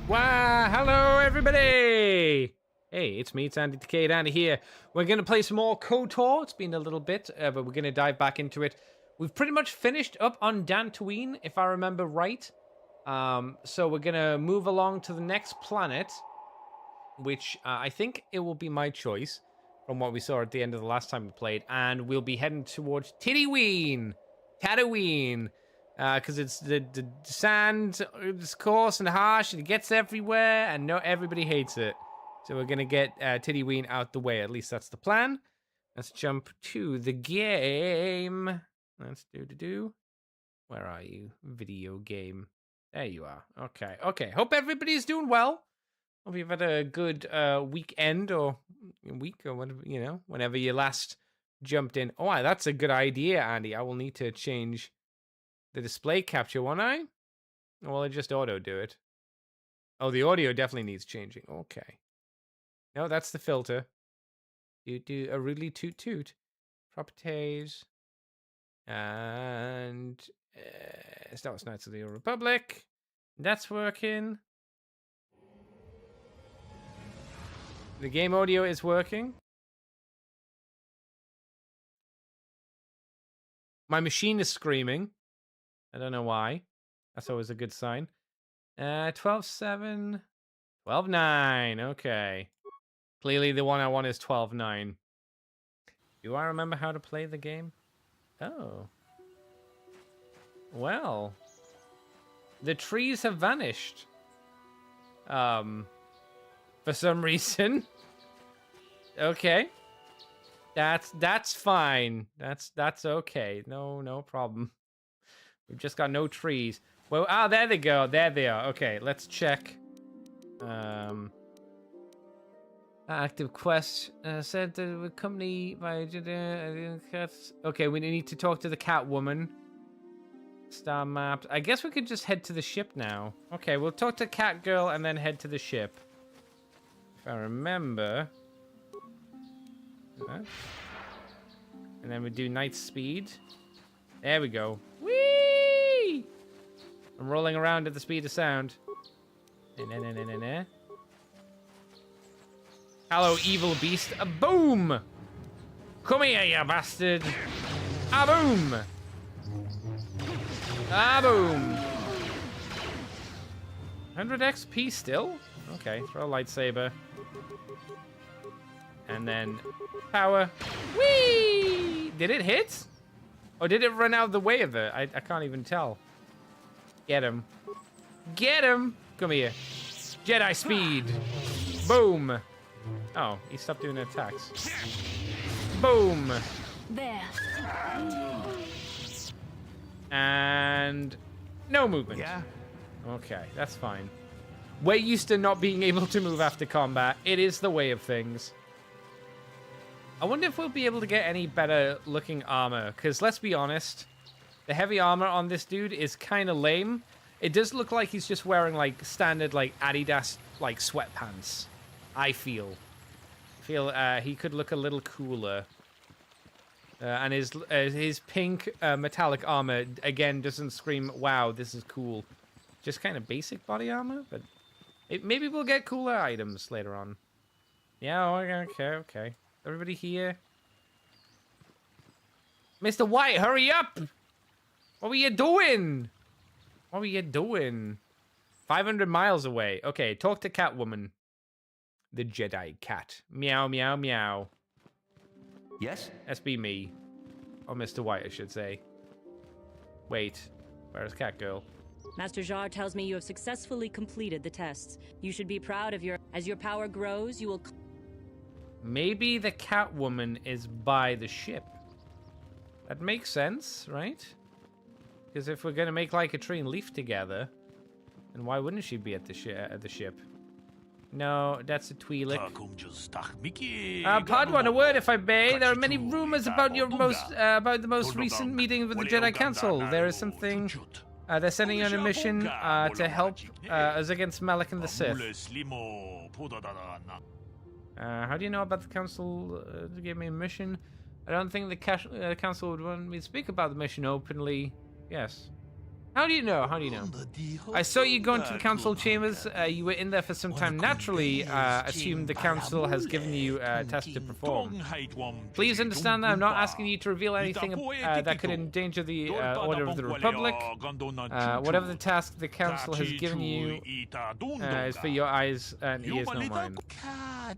Wow, hello everybody! Hey, it's me, it's Andy, DecayedAndy here. We're going to play some more KOTOR. It's been a little bit, but we're going to dive back into it. We've pretty much finished up on Tatooine, if I remember right. So we're going to move along to the next planet, which I think it will be my choice from what we saw at the end of the last time we played. And we'll be heading towards Tatooine. Because it's the sand is coarse and harsh and it gets everywhere and everybody hates it. So we're gonna get Tatooine out the way. At least that's the plan. Let's jump to the game. Let's do. Where are you? Video game. There you are. Okay. Hope everybody's doing well. Hope you've had a good weekend or week or whatever, whenever you last jumped in. Oh, that's a good idea, Andy. I will need to change the display capture, won't I? Or will I just auto do it? Oh, the audio definitely needs changing. Okay. No, that's the filter. Do a really toot. Properties. And Star Wars Knights of the Old Republic. That's working. The game audio is working. My machine is screaming. I don't know why. That's always a good sign. 12.7. 12.9. Okay. Clearly the one I want is 12.9. Do I remember how to play the game? Oh. Well. The trees have vanished. For some reason. Okay. That's fine. That's okay. No problem. We've just got no trees. Well, there they go. There they are. Okay, let's check. Active quest said that the company by okay, we need to talk to the cat woman. Star mapped. I guess we could just head to the ship now. Okay, we'll talk to cat girl and then head to the ship. If I remember. And then we do night speed. There we go. Whee! I'm rolling around at the speed of sound. Hello, evil beast. A boom! Come here, you bastard. A boom! A boom! 100 XP still? Okay, throw a lightsaber. And then power. Whee! Did it hit? Or did it run out of the way of it? I can't even tell. Get him. Get him! Come here. Jedi speed. Boom. Oh, he stopped doing attacks. Boom. There. And no movement. Yeah. Okay, that's fine. We're used to not being able to move after combat. It is the way of things. I wonder if we'll be able to get any better looking armor, because let's be honest, the heavy armor on this dude is kind of lame. It does look like he's just wearing like standard like Adidas like sweatpants. I feel he could look a little cooler. And his pink metallic armor again doesn't scream, "Wow, this is cool." Just kind of basic body armor, but maybe we'll get cooler items later on. Yeah, okay. Everybody here? Mr. White, hurry up! What were you doing? 500 miles away. Okay, talk to Catwoman. The Jedi cat. Meow, meow, meow. Yes? That's be me. Or Mr. White, I should say. Wait, where's Catgirl? Master Jar tells me you have successfully completed the tests. You should be proud of as your power grows, you will... Maybe the Catwoman is by the ship. That makes sense, right? Because if we're going to make like a tree and leaf together, then why wouldn't she be at the ship? No, that's a Twi'lek. Pardon, a word if I may. There are many rumors about about the most recent meeting with the Jedi Council. There is something... they're sending you on a mission to help us against Malak and the Sith. How do you know about the council to give me a mission? I don't think the council would want me to speak about the mission openly. Yes. How do you know? How do you know? I saw you go into the council chambers. You were in there for some time. Naturally, assume the council has given you a test to perform. Please understand that I'm not asking you to reveal anything that could endanger the order of the Republic. Whatever the task the council has given you is for your eyes and ears, not mine. I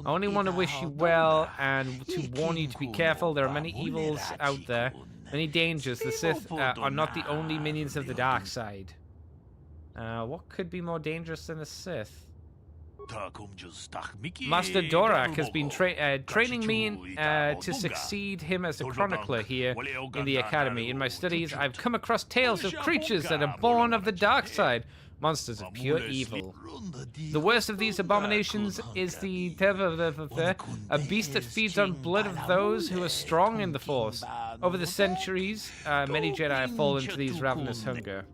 only want to wish you well and to warn you to be careful. There are many evils out there. Many dangers. The Sith are not the only minions of the dark side. What could be more dangerous than the Sith? Master Dorak has been training me to succeed him as a chronicler here in the academy. In my studies, I've come across tales of creatures that are born of the dark side. Monsters of pure evil. The worst of these abominations is a beast that feeds on blood of those who are strong in the Force. Over the centuries, many Jedi have fallen to these ravenous hunger.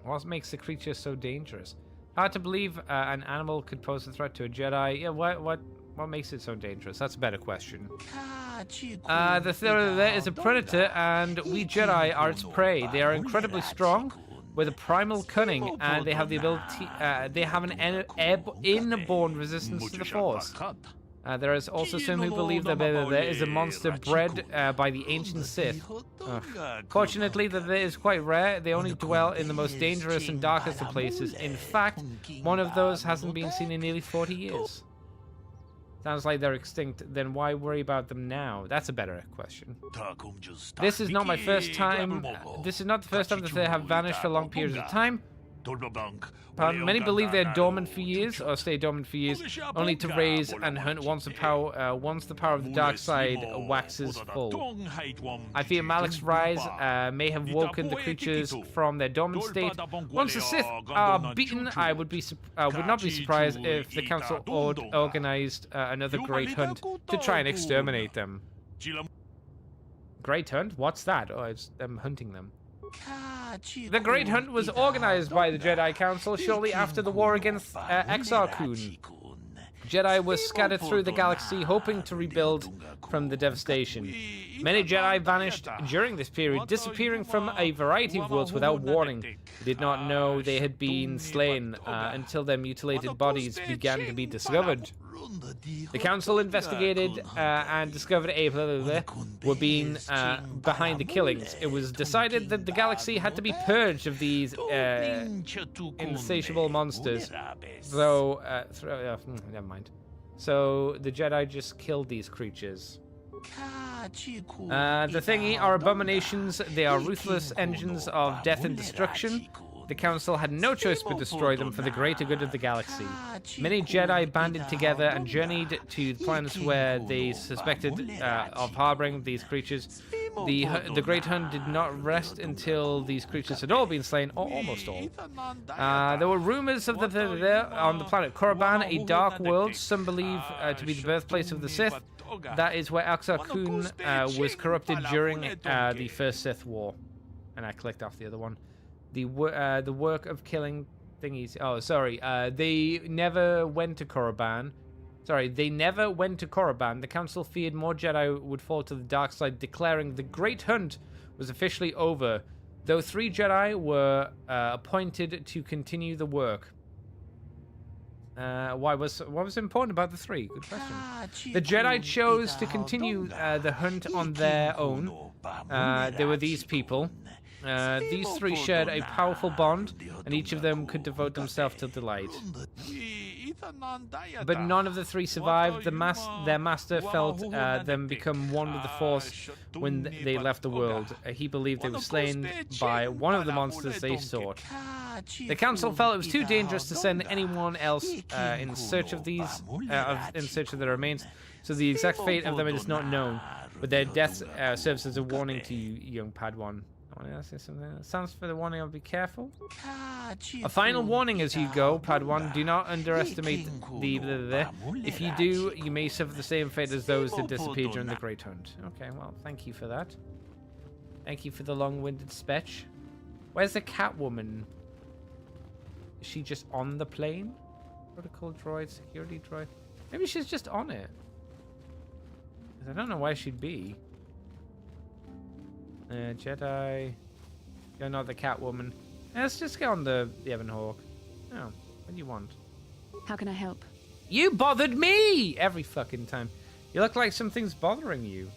What makes the creature so dangerous? Hard to believe an animal could pose a threat to a Jedi. Yeah, what makes it so dangerous? That's a better question. The there is a predator, and we Jedi are its prey. They are incredibly strong, with a primal cunning, and they have the ability. They have an inborn resistance to the Force. There is also some who believe that there is a monster bred by the ancient Sith. Fortunately, that is quite rare. They only dwell in the most dangerous and darkest of places. In fact, one of those hasn't been seen in nearly 40 years. Sounds like they're extinct. Then why worry about them now? That's a better question. This is not my first time. This is not the first time that they have vanished for long periods of time. Many believe they're dormant for years, or stay dormant for years, only to raise and hunt once the power of the dark side waxes full. I fear Malak's rise may have woken the creatures from their dormant state. Once the Sith are beaten, I would not be surprised if the council organized another great hunt to try and exterminate them. Great hunt? What's that? Oh, it's them hunting them. The Great Hunt was organized by the Jedi Council shortly after the war against Exar Kun. Jedi were scattered through the galaxy hoping to rebuild from the devastation. Many Jedi vanished during this period, disappearing from a variety of worlds without warning. They did not know they had been slain until their mutilated bodies began to be discovered. The council investigated and discovered were being behind the killings. It was decided that the galaxy had to be purged of these insatiable monsters. Though, never mind. So the Jedi just killed these creatures. The Thingy are abominations. They are ruthless engines of death and destruction. The council had no choice but destroy them for the greater good of the galaxy. Many Jedi banded together and journeyed to planets where they suspected of harboring these creatures. The Great Hunt did not rest until these creatures had all been slain, or almost all. There were rumors of on the planet Korriban, a dark world some believe to be the birthplace of the Sith. That is where Exar Kun was corrupted during the first Sith War. And I clicked off the other one. The work of killing thingies. Oh, sorry. They never went to Korriban. The council feared more Jedi would fall to the dark side, declaring the Great Hunt was officially over, though 3 Jedi were appointed to continue the work. What was important about the 3? Good question. The Jedi chose to continue the hunt on their own. There were these people. These 3 shared a powerful bond, and each of them could devote themselves to the light. But none of the 3 survived. Their master felt them become one with the Force when they left the world. He believed they were slain by one of the monsters they sought. The council felt it was too dangerous to send anyone else in search of their remains, so the exact fate of them is not known. But their death serves as a warning to you, young Padawan. I want to say something. Sounds for the warning. I'll be careful. A final warning as you go, Padawan. Do not underestimate the. If you do, you may suffer the same fate as those that disappeared during the Great Hunt. Okay, well, thank you for that. Thank you for the long-winded speech. Where's the Catwoman? Is she just on the plane? Protocol droid, security droid. Maybe she's just on it. I don't know why she'd be. Jedi. You're not the Catwoman. Let's just get on the Ebon Hawk. Oh, what do you want? How can I help? You bothered me every fucking time. You look like something's bothering you.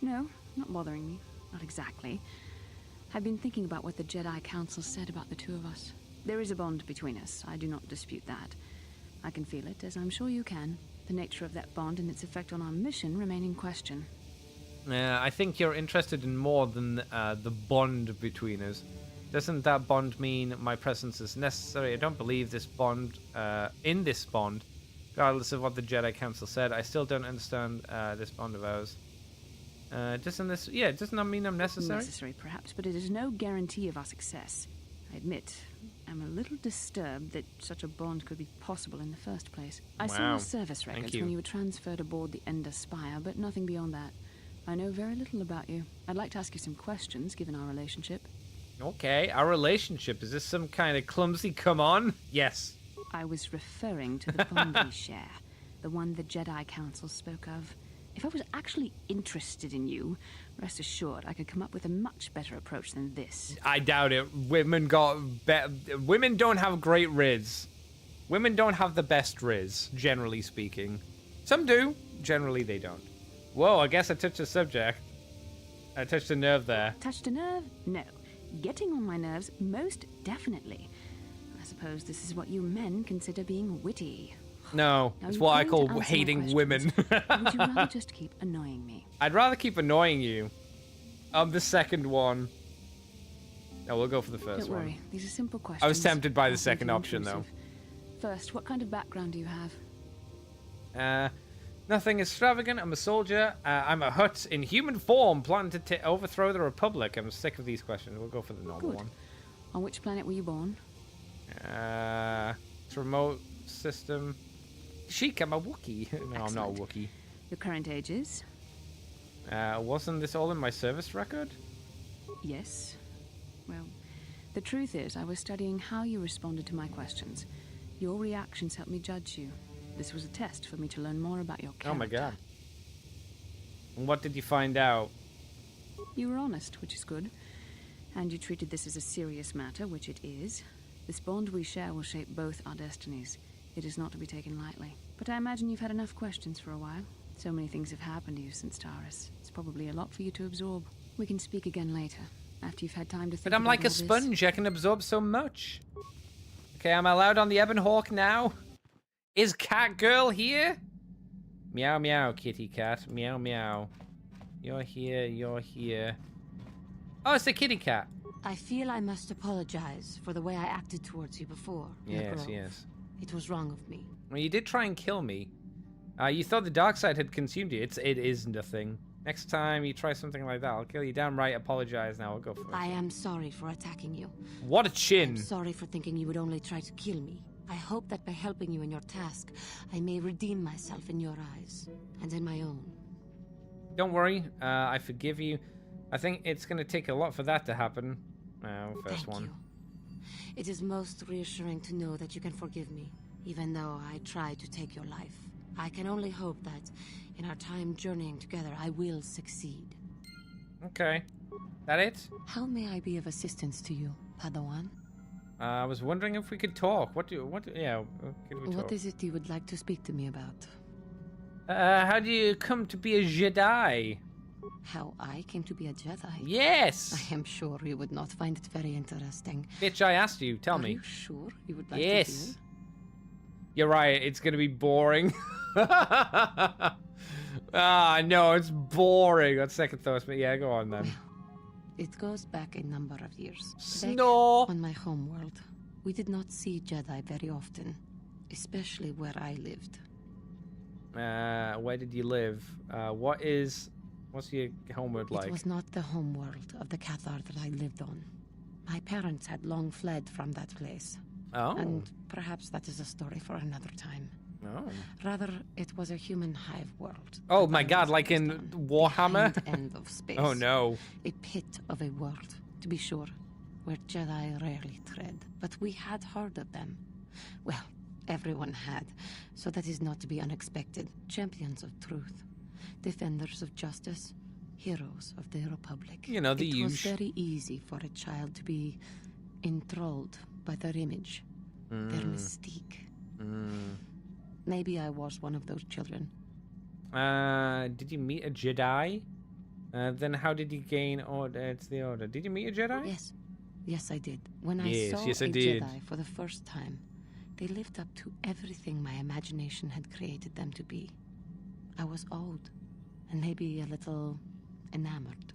No, not bothering me. Not exactly. I've been thinking about what the Jedi Council said about the two of us. There is a bond between us. I do not dispute that. I can feel it, as I'm sure you can. The nature of that bond and its effect on our mission remain in question. I think you're interested in more than the bond between us. Doesn't that bond mean my presence is necessary? I don't believe this bond, in this bond, regardless of what the Jedi Council said. I still don't understand this bond of ours. Doesn't that mean I'm necessary? Necessary, perhaps, but it is no guarantee of our success. I admit, I'm a little disturbed that such a bond could be possible in the first place. I saw your service records when you were transferred aboard the Ender Spire, but nothing beyond that. I know very little about you. I'd like to ask you some questions, given our relationship. Okay, our relationship. Is this some kind of clumsy come on? Yes. I was referring to the bond we share, the one the Jedi Council spoke of. If I was actually interested in you, rest assured I could come up with a much better approach than this. I doubt it. Women don't have great riz. Women don't have the best riz, generally speaking. Some do. Generally, they don't. Whoa, I guess I touched a subject. I touched a nerve there. Touched a nerve? No. Getting on my nerves, most definitely. I suppose this is what you men consider being witty. No, Now, it's you what I don't call answer my hating women. questions. Would you rather just keep annoying me? I'd rather keep annoying you. The second one. No, we'll go for the first Don't one. worry, these are simple questions. I was tempted by the Nothing second too option, though. intrusive. First, what kind of background do you have? Nothing extravagant. I'm a soldier. I'm a Hutt in human form, planning to overthrow the Republic. I'm sick of these questions. We'll go for the normal Good. one. On which planet were you born? It's a remote system. Sheik, I'm a Wookiee. No, I'm not a Wookiee. Your current age is? Wasn't this all in my service record? Yes. Well, the truth is, I was studying how you responded to my questions. Your reactions helped me judge you. This was a test for me to learn more about your character. Oh my god. And what did you find out? You were honest, which is good. And you treated this as a serious matter, which it is. This bond we share will shape both our destinies. It is not to be taken lightly. But I imagine you've had enough questions for a while. So many things have happened to you since Taurus. It's probably a lot for you to absorb. We can speak again later, after you've had time to think But I'm about like a all this. sponge. I can absorb so much. Okay, am I allowed on the Ebon Hawk now? Is Cat Girl here? Meow meow, kitty cat. Meow meow. You're here, you're here. Oh, it's the kitty cat. I feel I must apologize for the way I acted towards you before. in the Yes, grove. yes. It was wrong of me. Well, you did try and kill me. You thought the dark side had consumed you. It is nothing. Next time you try something like that, I'll kill you. Damn right, apologize now. I'll go for it. I am sorry for attacking you. What a I'm chin. sorry for thinking you would only try to kill me. I hope that by helping you in your task, I may redeem myself in your eyes and in my own. Don't worry, I forgive you. I think it's going to take a lot for that to happen. First Thank one. you. It is most reassuring to know that you can forgive me, even though I tried to take your life. I can only hope that, in our time journeying together, I will succeed. Okay. That it? How may I be of assistance to you, Padawan? I was wondering if we could talk. Could we talk? What is it you would like to speak to me about? How do you come to be a Jedi? How I came to be a Jedi? Yes! I am sure you would not find it very interesting. Bitch, I asked you. Tell Are me. you sure you would like Yes. to hear? You're right. It's going to be boring. No, it's boring. That's second thoughts, but yeah, go on then. Well, it goes back a number of years. Snow. Back on my homeworld, we did not see Jedi very often, especially where I lived. Where did you live? What's your homeworld like? It was not the homeworld of the Cathar that I lived on. My parents had long fled from that place. Oh. And perhaps that is a story for another time. Oh. Rather, it was a human hive world. Oh that my I god, was like in raised on. Warhammer? Behind end of space. Oh no. A pit of a world, to be sure, where Jedi rarely tread. But we had heard of them. Well, everyone had, so that is not to be unexpected. Champions of truth, defenders of justice, heroes of the Republic. You know, the It was usual. very easy for a child to be enthralled by their image, their mystique. Maybe I was one of those children. Did you meet a Jedi? Then how did you gain order? It's the order. Did you meet a Jedi? Yes. Yes, I did. When Yes, I saw yes, I a did. Jedi for the first time, they lived up to everything my imagination had created them to be. I was old, and maybe a little enamored.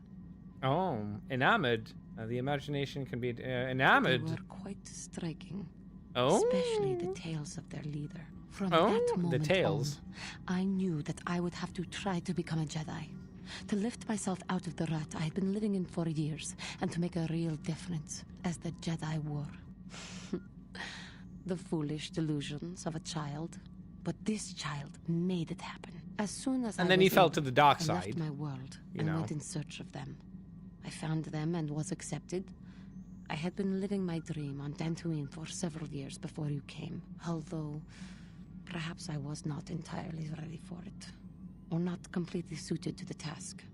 Oh, enamored. The imagination can be They enamored. were quite striking. Oh, Especially the tales of their leader. From Oh, that the moment tales. on, I knew that I would have to try to become a Jedi. To lift myself out of the rut I had been living in for years, and to make a real difference as the Jedi were. The foolish delusions of a child. But this child made it happen. As soon as And I then was he fell able, to the dark I side, left my world you and know. went in search of them. I found them and was accepted. I had been living my dream on Tatooine for several years before you came, although perhaps I was not entirely ready for it, or not completely suited to the task.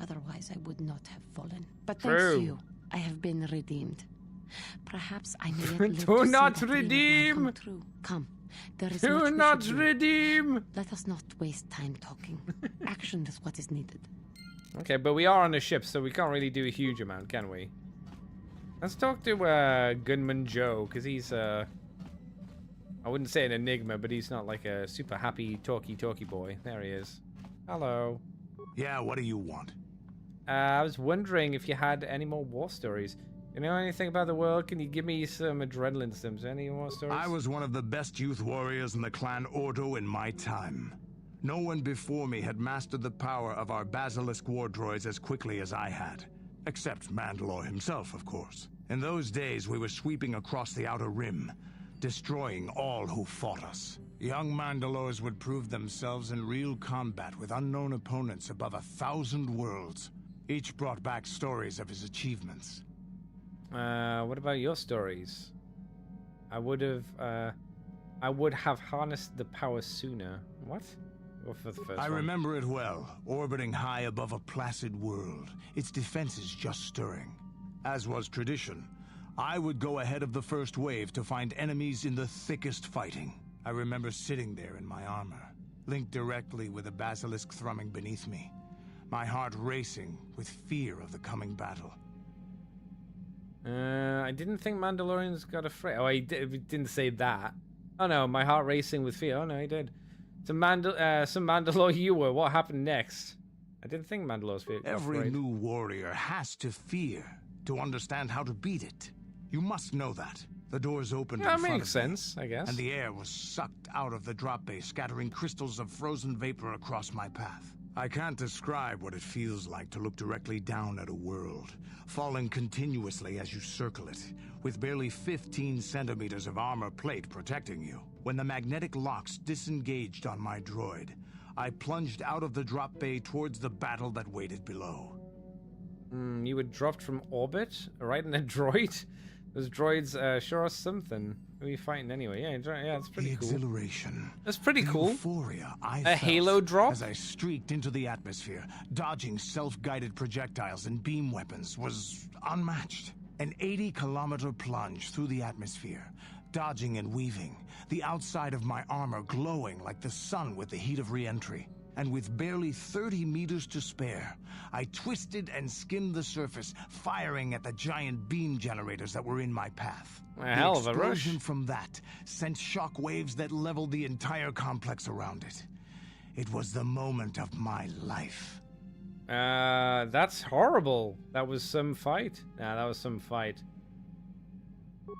Otherwise, I would not have fallen. But thanks True. to you, I have been redeemed. Perhaps I may yet live Do to see not that dream of mine redeem. come true. Come, there is do much we not should do. redeem. Let us not waste time talking. Action is what is needed. Okay, but we are on a ship, so we can't really do a huge amount, can we? Let's talk to Gunman Joe, because he's I wouldn't say an enigma, but he's not like a super happy talky boy. There he is. Hello. Yeah, what do you want? I was wondering if you had any more war stories. You know anything about the world? Can you give me some adrenaline sims? Any more stories? I was one of the best youth warriors in the clan Ordo in my time. No one before me had mastered the power of our basilisk war droids as quickly as I had. Except Mandalore himself, of course. In those days, we were sweeping across the Outer Rim, destroying all who fought us. Young Mandalores would prove themselves in real combat with unknown opponents above 1,000 worlds. Each brought back stories of his achievements. What about your stories? I would have harnessed the power sooner. What? Or for the first I one? remember it well, orbiting high above a placid world, its defenses just stirring. As was tradition, I would go ahead of the first wave to find enemies in the thickest fighting. I remember sitting there in my armor, linked directly with a basilisk thrumming beneath me, my heart racing with fear of the coming battle. I didn't think Mandalorians got afraid. Oh, he didn't say that. Oh no, my heart racing with fear. Oh no, he did. Some Mandalore you were. What happened next? I didn't think Mandalore's fear. Every new warrior has to fear to understand how to beat it. You must know that. The doors opened in That front makes of me, sense, I guess. and the air was sucked out of the drop bay, scattering crystals of frozen vapor across my path. I can't describe what it feels like to look directly down at a world, falling continuously as you circle it, with barely 15 centimeters of armor plate protecting you. When the magnetic locks disengaged on my droid, I plunged out of the drop bay towards the battle that waited below. You were dropped from orbit, right in a droid? Those droids sure are something. Who are you fighting anyway? Yeah, that's pretty The cool. exhilaration. That's pretty the cool. Euphoria I A felt halo drop? as I streaked into the atmosphere, dodging self-guided projectiles and beam weapons, was unmatched. An 80-kilometer plunge through the atmosphere, dodging and weaving, the outside of my armor glowing like the sun with the heat of re-entry. And with barely 30 meters to spare, I twisted and skimmed the surface, firing at the giant beam generators that were in my path. A hell of a The rush. explosion from that sent shock waves that leveled the entire complex around it. It was the moment of my life. That's horrible. That was some fight. Nah, that was some fight.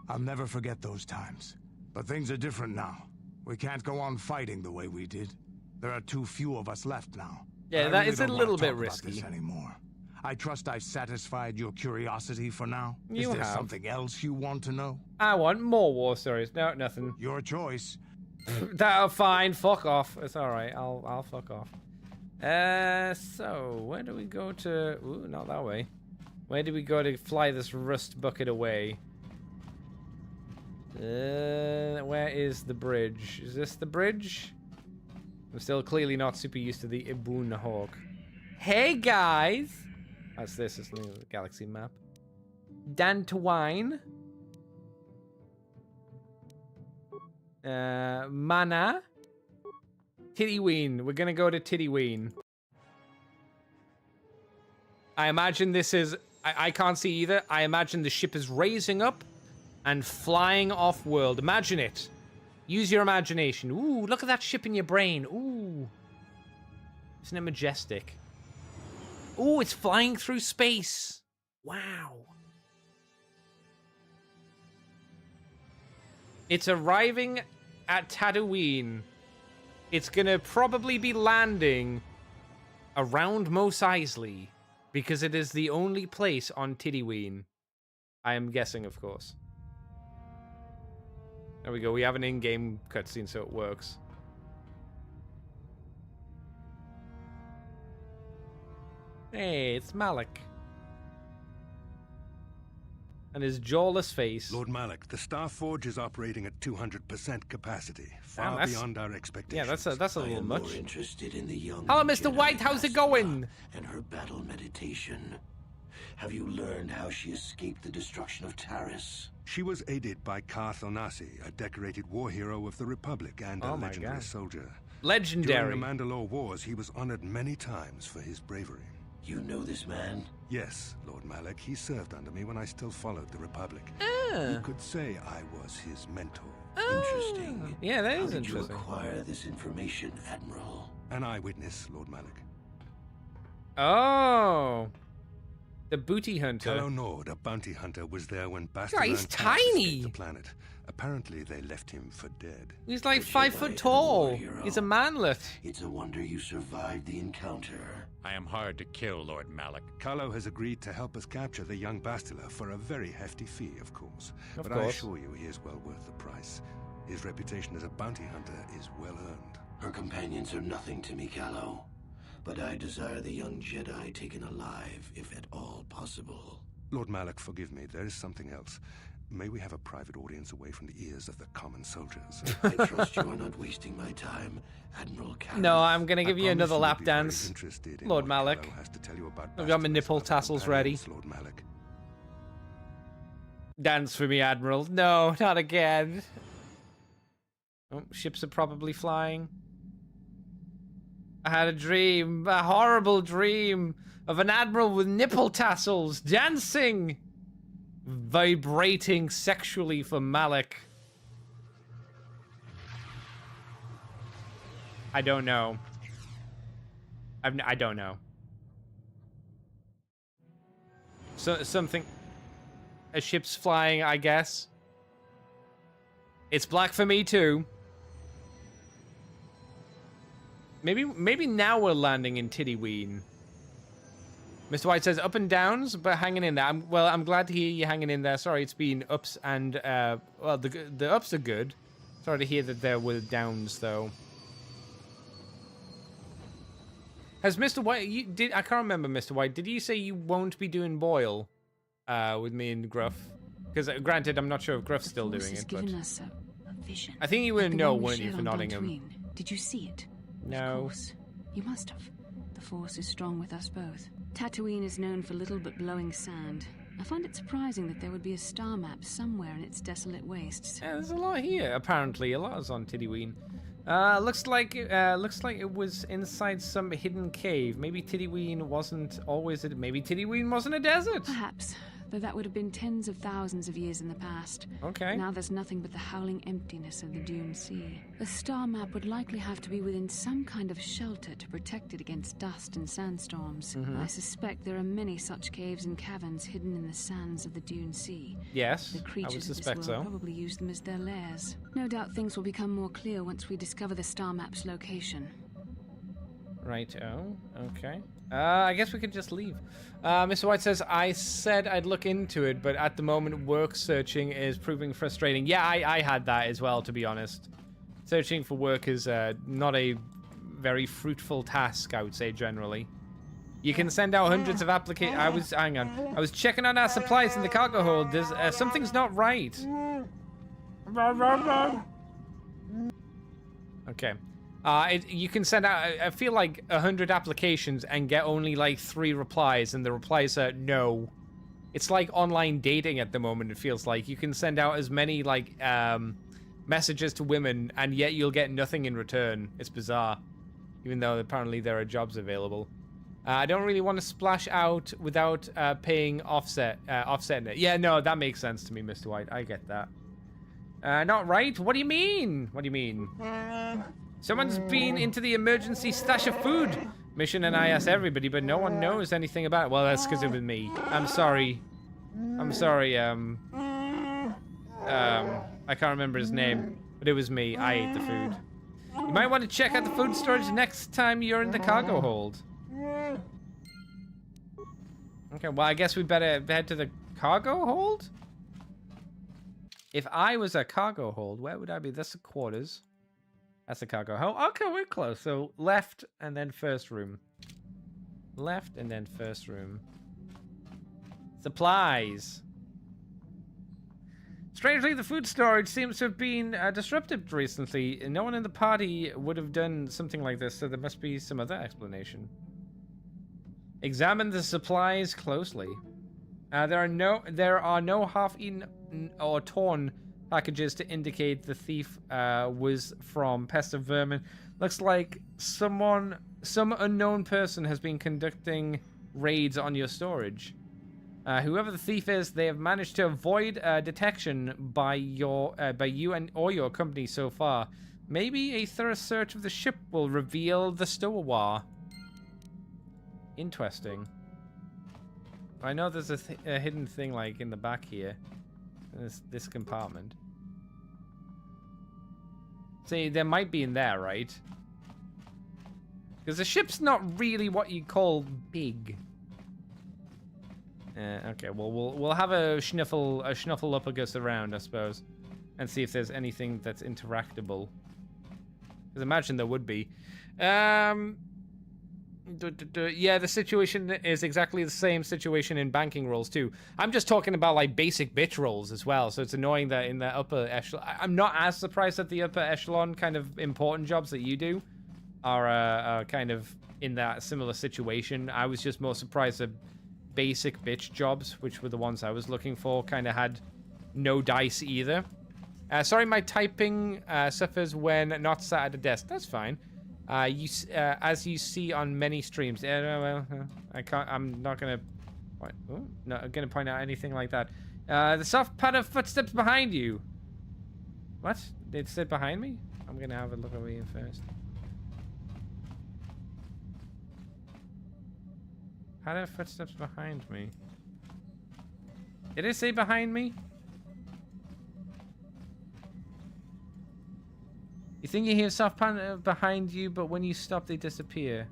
I'll never forget those times. But things are different now. We can't go on fighting the way we did. There are too few of us left now. Yeah, I that really is a don't wanna little bit talk about risky. this anymore. I trust I've satisfied your curiosity for now. You Is there have. something else you want to know? I want more war stories. No, nothing. Your choice. That'll fine. Fuck off. It's all right. I'll fuck off. So where do we go to? Ooh, not that way. Where do we go to fly this rust bucket away? Where is the bridge? Is this the bridge? I'm still clearly not super used to the Ibun Hawk. Hey guys. That's this, isn't it? The galaxy map. Tatooine. Mana. Tatooine. We're gonna go to Tatooine. I imagine this is... I can't see either. I imagine the ship is raising up and flying off-world. Imagine it. Use your imagination. Ooh, look at that ship in your brain. Ooh. Isn't it majestic? Ooh, it's flying through space. Wow. It's arriving at Tatooine. It's gonna probably be landing around Mos Eisley because it is the only place on Tatooine. I am guessing, of course. There we go. We have an in-game cutscene, so it works. Hey, it's Malak. And his jawless face. Lord Malak, the Star Forge is operating at 200% capacity, far Damn, beyond our expectations. Yeah, that's a little much. More interested in the young Hello, Mr. Jedi White. How's it going? And her battle meditation. Have you learned how she escaped the destruction of Taris? She was aided by Karth Onasi, a decorated war hero of the Republic and a legendary soldier. Legendary. During the Mandalore Wars, he was honored many times for his bravery. You know this man? Yes, Lord Malak. He served under me when I still followed the Republic. You could say I was his mentor. Interesting. Yeah, that is How did interesting. you acquire this information, Admiral? An eyewitness, Lord Malak. Oh. The booty hunter. Calo Nord, a bounty hunter, was there when Bastila God, he's and Cass tiny. escaped the planet. Apparently, they left him for dead. He's like A 5 Jedi foot and a tall. war hero. He's a manlet. It's a wonder you survived the encounter. I am hard to kill, Lord Malak. Calo has agreed to help us capture the young Bastila for a very hefty fee, of course. Of But I course. assure you he is well worth the price. His reputation as a bounty hunter is well earned. Her companions are nothing to me, Calo. But I desire the young Jedi taken alive, if at all possible. Lord Malak, forgive me, there is something else. May we have a private audience away from the ears of the common soldiers? I trust you are not wasting my time, Admiral Karen. No, I'm gonna I give you promise another will lap be very dance. interested in Lord what Malak. Calo has to tell you about I've got my Bastila's nipple other tassels ready. companions, Lord Malak. Dance for me, Admiral. No, not again. Oh, ships are probably flying. I had a dream, a horrible dream, of an admiral with nipple tassels dancing, vibrating sexually for Malak. I don't know. I don't know. So something. A ship's flying, I guess. It's black for me too. Maybe now we're landing in Tatooine. Mr. White says up and downs, but hanging in there. I'm glad to hear you hanging in there. Sorry, it's been ups and well, the ups are good. Sorry to hear that there were downs though. Has Mr. White I can't remember, Mr. White. Did you say you won't be doing Boyle with me and Gruff? Because granted, I'm not sure if Gruff's still doing it, but given us a vision. I think you Like would the know, one we weren't you, shared for on Nottingham? Tatooine. Did you see it? No. Of course. You must have. The Force is strong with us both. Tatooine is known for little but blowing sand. I find it surprising that there would be a star map somewhere in its desolate wastes. Yeah, there's a lot here. Apparently, a lot is on Tatooine. Looks like it was inside some hidden cave. Maybe Tatooine wasn't always. Maybe Tatooine wasn't a desert. Perhaps, though that would have been tens of thousands of years in the past. Okay. Now there's nothing but the howling emptiness of the Dune Sea. The star map would likely have to be within some kind of shelter to protect it against dust and sandstorms. I suspect there are many such caves and caverns hidden in the sands of the Dune Sea. Yes, The I would creatures of this suspect world so. probably use them as their lairs. No doubt things will become more clear once we discover the star map's location. Right. Oh. Okay. I guess we could just leave. Mr. White says, I said I'd look into it, but at the moment work searching is proving frustrating. Yeah, I had that as well, to be honest. Searching for work is not a very fruitful task, I would say, generally. You can send out hundreds of applications. Hang on. I was checking on our supplies in the cargo hold. There's something's not right. Okay. You can send out, I feel like 100 applications and get only like 3 replies, and the replies are no. It's like online dating at the moment, it feels like. You can send out as many like messages to women, and yet you'll get nothing in return. It's bizarre. Even though apparently there are jobs available. I don't really want to splash out without paying offsetting it. Yeah, no, that makes sense to me, Mr. White. I get that. Not right? What do you mean? What do you mean? Someone's been into the emergency stash of food mission, and I asked everybody, but no one knows anything about it. Well, that's because it was me. I'm sorry. I'm sorry, I can't remember his name, but it was me. I ate the food. You might want to check out the food storage next time you're in the cargo hold. Okay, well, I guess we better head to the cargo hold? If I was a cargo hold, where would I be? That's the quarters. That's the cargo hold. Okay, we're close. So left and then first room. Left and then first room. Supplies. Strangely, the food storage seems to have been disrupted recently. No one in the party would have done something like this, so there must be some other explanation. Examine the supplies closely. There are no half-eaten or torn packages to indicate the thief was from Pest of Vermin. Looks like some unknown person has been conducting raids on your storage. Whoever the thief is, they have managed to avoid detection by you or your company so far. Maybe a thorough search of the ship will reveal the stowaway. Interesting. I know there's a hidden thing like in the back here. This compartment. See, there might be in there, right? Because the ship's not really what you call big. Okay, well, we'll have a snuffleupagus around, I suppose, and see if there's anything that's interactable. Because imagine there would be. Yeah, the situation is exactly the same situation in banking roles too. I'm just talking about like basic bitch roles as well. So it's annoying that in the upper echelon, I'm not as surprised that the upper echelon kind of important jobs that you do are kind of in that similar situation. I was just more surprised that basic bitch jobs, which were the ones I was looking for, kind of had no dice either. Sorry, my typing suffers when not sat at a desk. That's fine. As you see on many streams. I can't. I'm not gonna. Not gonna point out anything like that. The soft patter of footsteps behind you. What? It said behind me? I'm gonna have a look over here first. Patter of footsteps behind me. Did it say behind me? You think you hear soft patter behind you, but when you stop, they disappear.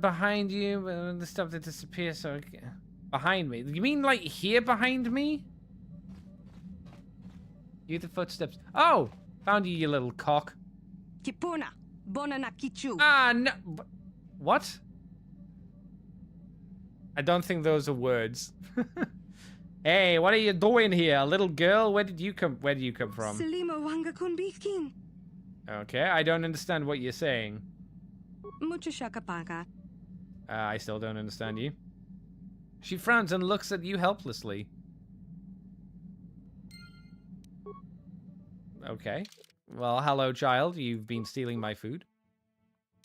Behind you, the stuff that disappears, so behind me. You mean like here behind me? You the footsteps. Oh! Found you, you little cock. Kipuna, bonana kichu. Ah, no. What? I don't think those are words. Hey, what are you doing here? Little girl, where did you come from? Selima wanga kunbitkin. Okay, I don't understand what you're saying. Muchashakapaka. I still don't understand you. She frowns and looks at you helplessly. Okay. Well, hello, child. You've been stealing my food.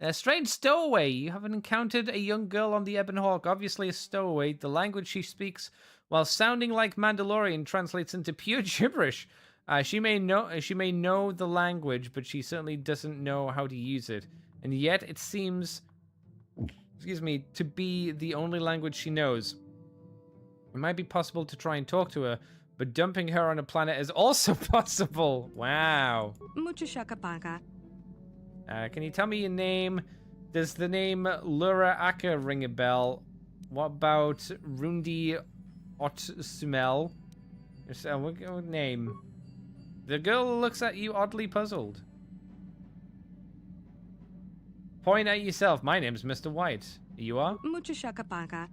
A strange stowaway. You haven't encountered a young girl on the Ebon Hawk. Obviously a stowaway. The language she speaks, while sounding like Mandalorian, translates into pure gibberish. She may know the language, but she certainly doesn't know how to use it. And yet it seems, excuse me, to be the only language she knows. It might be possible to try and talk to her, but dumping her on a planet is also possible. Wow. Muchashakapaka. Can you tell me your name? Does the name Lura Aka ring a bell? What about Rundi Otsumel? What name? The girl looks at you oddly puzzled. Point at yourself. My name's Mr. White. You are? Mucha shaka panka.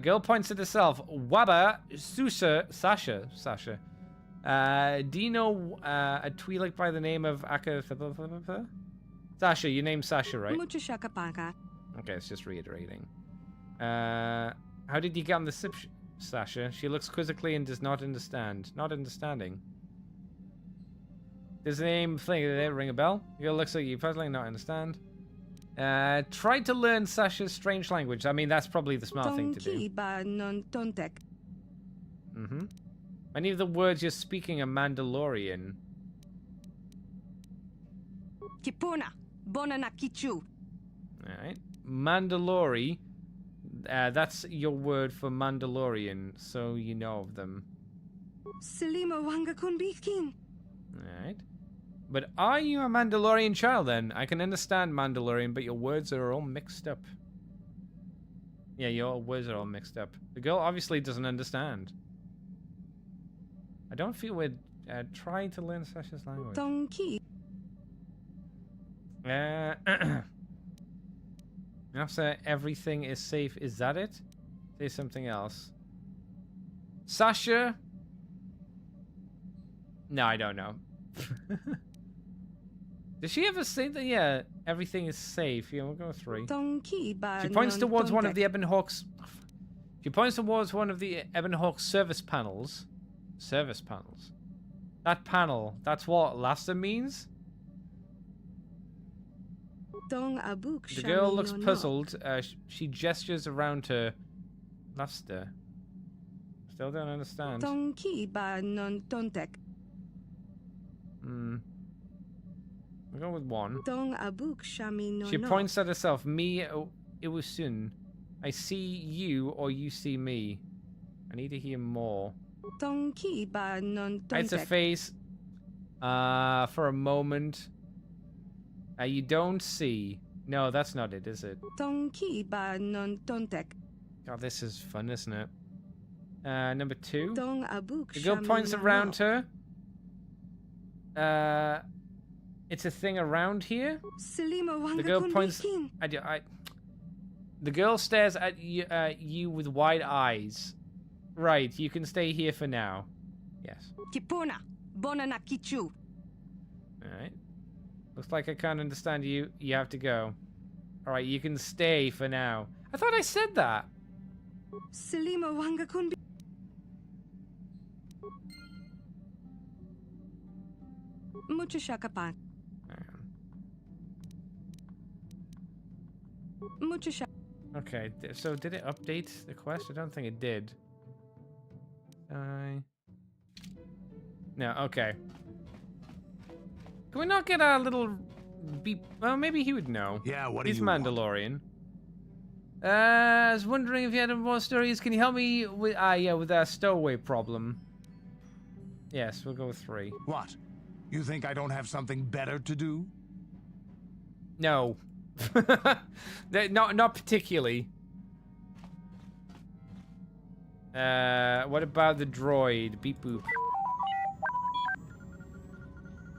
Girl points at herself. Waba Sasha. Do you know a Twi'lek by the name of Aka? Sasha, your name's Sasha, right? Mucha shaka panka. Okay, it's just reiterating. How did you get on the ship, Sasha? She looks quizzically and does not understand. Not understanding. Does the name thing ring a bell? Girl looks like you puzzling, not understand. Try to learn Sasha's strange language. I mean, that's probably the smart thing to do. Mm-hmm. Many of the words you're speaking are Mandalorian. Kipuna, bona na kichu. Alright. Mandalori. That's your word for Mandalorian, so you know of them. Selima wanga kunbikin. Alright. But are you a Mandalorian child then? I can understand Mandalorian, but your words are all mixed up. Yeah, your words are all mixed up. The girl obviously doesn't understand. I don't feel we're trying to learn Sasha's language. Donkey. After everything is safe, is that it? Say something else. Sasha? No, I don't know. Did she ever say that? Yeah, everything is safe. Yeah, we'll go 3. She points towards one of the Ebon Hawk's. She points towards one of the Ebon Hawk's service panels. Service panels. That panel. That's what Lasta means. The girl looks puzzled. She gestures around her. Lasta. Still don't understand. We'll go with 1. She points at herself. Me, it was soon. I see you or you see me. I need to hear more. It's a face. For a moment. You don't see. No, that's not it, is it? God, this is fun, isn't it? Number 2. The girl points around her. It's a thing around here. The girl points. The girl stares at you with wide eyes. Right, you can stay here for now. Yes. Kipuna, bona na kichu. Alright. Looks like I can't understand you. You have to go. Alright, you can stay for now. I thought I said that. Selima wanga kunbi. Mucha shaka pan. Mucha shaka. Okay, so did it update the quest? I don't think it did. No, okay. Can we not get a little beep? Well, maybe he would know. Yeah, what do He's you Mandalorian. I was wondering if you had more stories. Can you help me with with our stowaway problem? Yes, we'll go with 3. What? You think I don't have something better to do? No. not particularly. What about the droid? Beep boop.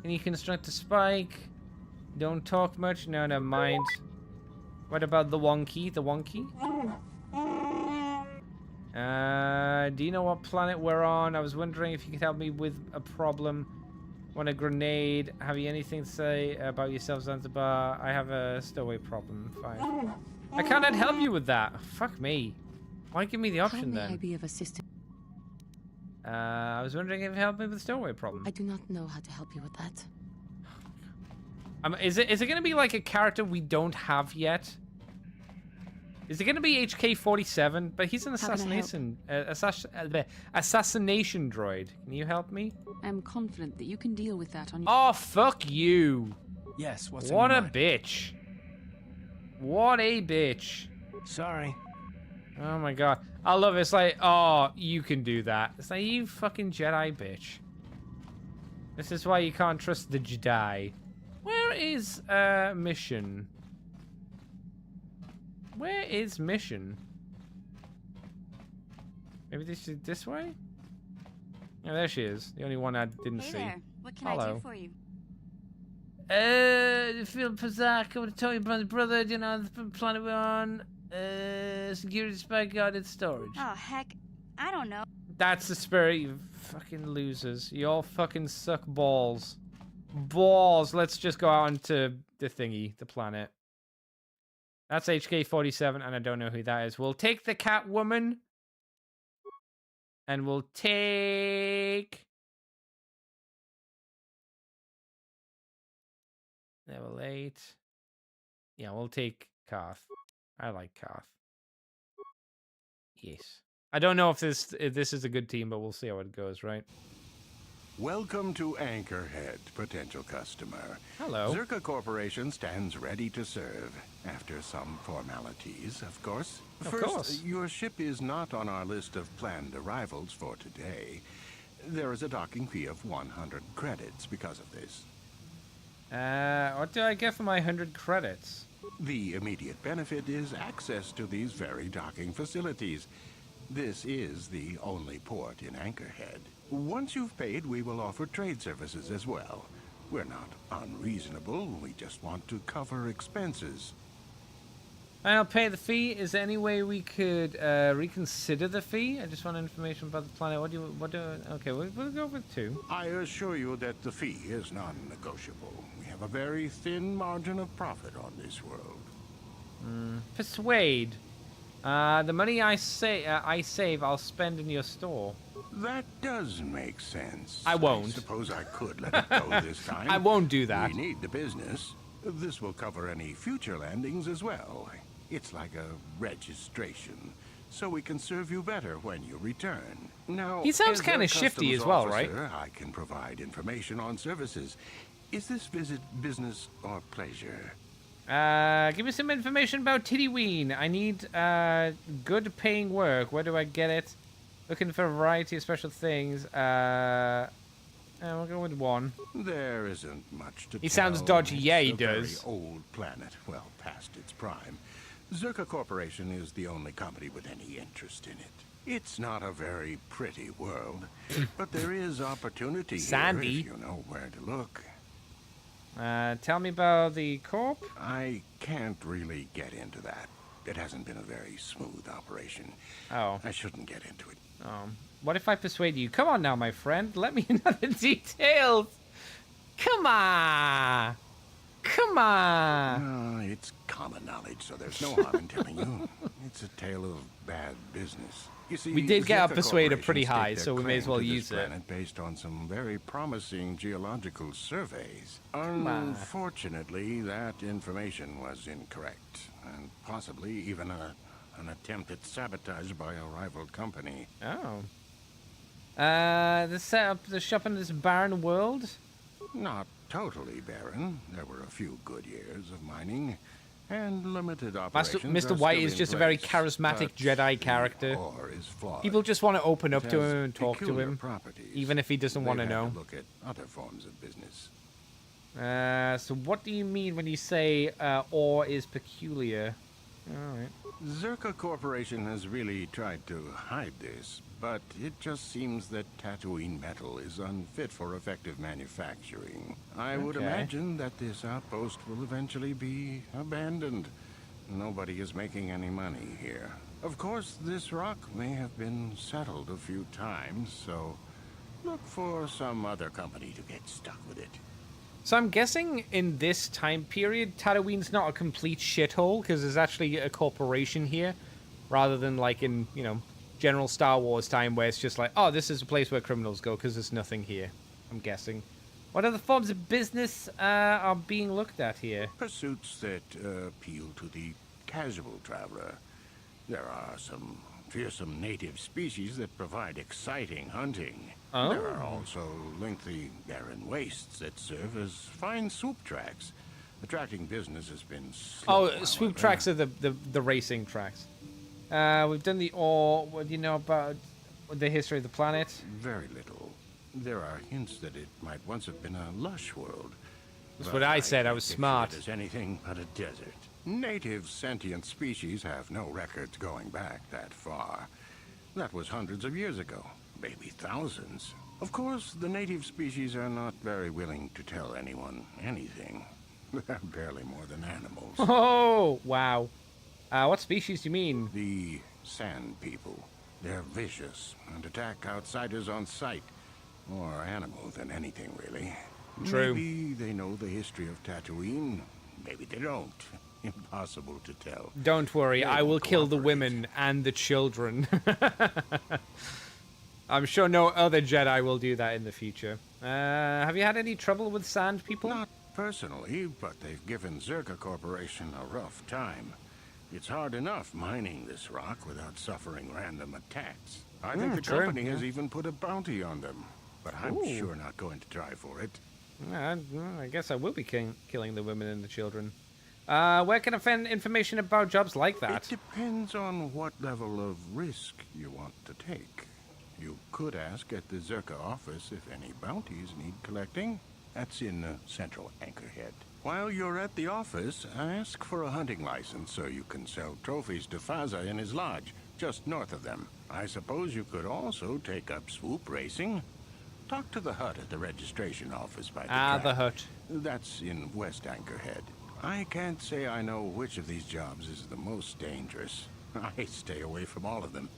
Can you construct a spike? Don't talk much? No, never mind. What about the wonky? The wonky? Do you know what planet we're on? I was wondering if you could help me with a problem. Want a grenade? Have you anything to say about yourself, Zanzibar? I have a stowaway problem. Fine. I cannot help you with that. Fuck me. Why give me the option then? How may I be of assistance? I was wondering if you help me with the stowaway problem. I do not know how to help you with that. Is it going to be like a character we don't have yet? Is it going to be HK-47? But he's an assassination assassination droid. Can you help me? I'm confident that you can deal with that on your... Oh, fuck you. Yes, what's What a bitch. What a bitch. Sorry. Oh my god. I love it. It's like, oh, you can do that. It's like, you fucking Jedi bitch. This is why you can't trust the Jedi. Where is mission? Where is mission? Maybe this is this way? Yeah, there she is. The only one I didn't see. Hey there. What can I Hello. do for you? Phil Pazak, I want to tell you about the brother, you know, the planet we're on. Security spy guarded storage. Oh, heck. I don't know. That's the spirit, you fucking losers. You all fucking suck balls. Balls. Let's just go out onto the thingy, the planet. That's HK-47, and I don't know who that is. We'll take the Catwoman. And we'll take... Level 8. Yeah, we'll take Karth. I like Karth. Yes. I don't know if this is a good team, but we'll see how it goes, right? Welcome to Anchorhead, potential customer. Hello. Zerka Corporation stands ready to serve. After some formalities, of course. First, your ship is not on our list of planned arrivals for today. There is a docking fee of 100 credits because of this. What do I get for my 100 credits? The immediate benefit is access to these very docking facilities. This is the only port in Anchorhead. Once you've paid, we will offer trade services as well. We're not unreasonable, we just want to cover expenses. I'll pay the fee. Is there any way we could reconsider the fee? I just want information about the planet. Okay, we'll go with 2. I assure you that the fee is non-negotiable. We have a very thin margin of profit on this world. Persuade. The money I save, I'll spend in your store. That does make sense. I won't. I suppose I could let it go this time. I won't do that. We need the business. This will cover any future landings as well. It's like a registration, so we can serve you better when you return. Now, he sounds as kind a of shifty as customs well, officer, right? I can provide information on services. Is this visit business or pleasure? Give me some information about Tatooine. I need good paying work. Where do I get it? Looking for a variety of special things. We'll go with 1. There isn't much to He tell. sounds dodgy. Yeah, he It's a does. very old planet, well past its prime. Zerka Corporation is the only company with any interest in it. It's not a very pretty world, but there is opportunity Sandy. here if you know where to look. Tell me about the Corp. I can't really get into that. It hasn't been a very smooth operation. Oh. I shouldn't get into it. What if I persuade you? Come on now, my friend. Let me know the details. Come on. Come on. It's common knowledge, so there's no harm in telling you. It's a tale of bad business. You see, We did get our Zerka persuader Corporation pretty staked high, their so we may as claim well to this use it. planet based on some very promising geological surveys. on. Unfortunately, that information was incorrect, and possibly even an attempt at sabotage by a rival company. Oh. The shop in this barren world? Not totally barren. There were a few good years of mining, and limited operations. Mr. White is just a very charismatic Jedi character. People just want to open up to him and talk to him, even if he doesn't want to know. Look at other forms of business. So what do you mean when you say ore is peculiar? All right. Zerka Corporation has really tried to hide this, but it just seems that Tatooine metal is unfit for effective manufacturing. I would imagine that this outpost will eventually be abandoned. Nobody is making any money here. Of course, this rock may have been settled a few times, so look for some other company to get stuck with it. So I'm guessing in this time period, Tatooine's not a complete shithole, because there's actually a corporation here, rather than like in, you know, general Star Wars time where it's just like, oh, this is a place where criminals go because there's nothing here, I'm guessing. What other forms of business are being looked at here? Pursuits that appeal to the casual traveler. There are some fearsome native species that provide exciting hunting. Oh. There are also lengthy barren wastes that serve as fine swoop tracks. Attracting business has been slow, Oh, swoop however. tracks are the racing tracks. We've done the ore. What do you know about the history of the planet? Very little. There are hints that it might once have been a lush world. That's but what I said. I can't was picture smart. it as anything but a desert. Native sentient species have no records going back that far. That was hundreds of years ago, maybe thousands. Of course, the native species are not very willing to tell anyone anything. They're barely more than animals. Oh, wow. What species do you mean? The Sand People. They're vicious and attack outsiders on sight. More animal than anything, really. True. Maybe they know the history of Tatooine. Maybe they don't. Impossible to tell. Don't worry, They I will won't kill the cooperate. women and the children. I'm sure no other Jedi will do that in the future. Have you had any trouble with Sand People? Not personally, but they've given Zerka Corporation a rough time. It's hard enough mining this rock without suffering random attacks. I think the true, company has even put a bounty on them, but I'm Ooh. sure not going to try for it. I guess I will be killing the women and the children. Where can I find information about jobs like that? It depends on what level of risk you want to take. You could ask at the Zerka office if any bounties need collecting. That's in Central Anchorhead. While you're at the office, ask for a hunting license so you can sell trophies to Faza in his lodge, just north of them. I suppose you could also take up swoop racing. Talk to the hut at the registration office by the track. The hut. That's in West Anchorhead. I can't say I know which of these jobs is the most dangerous. I stay away from all of them.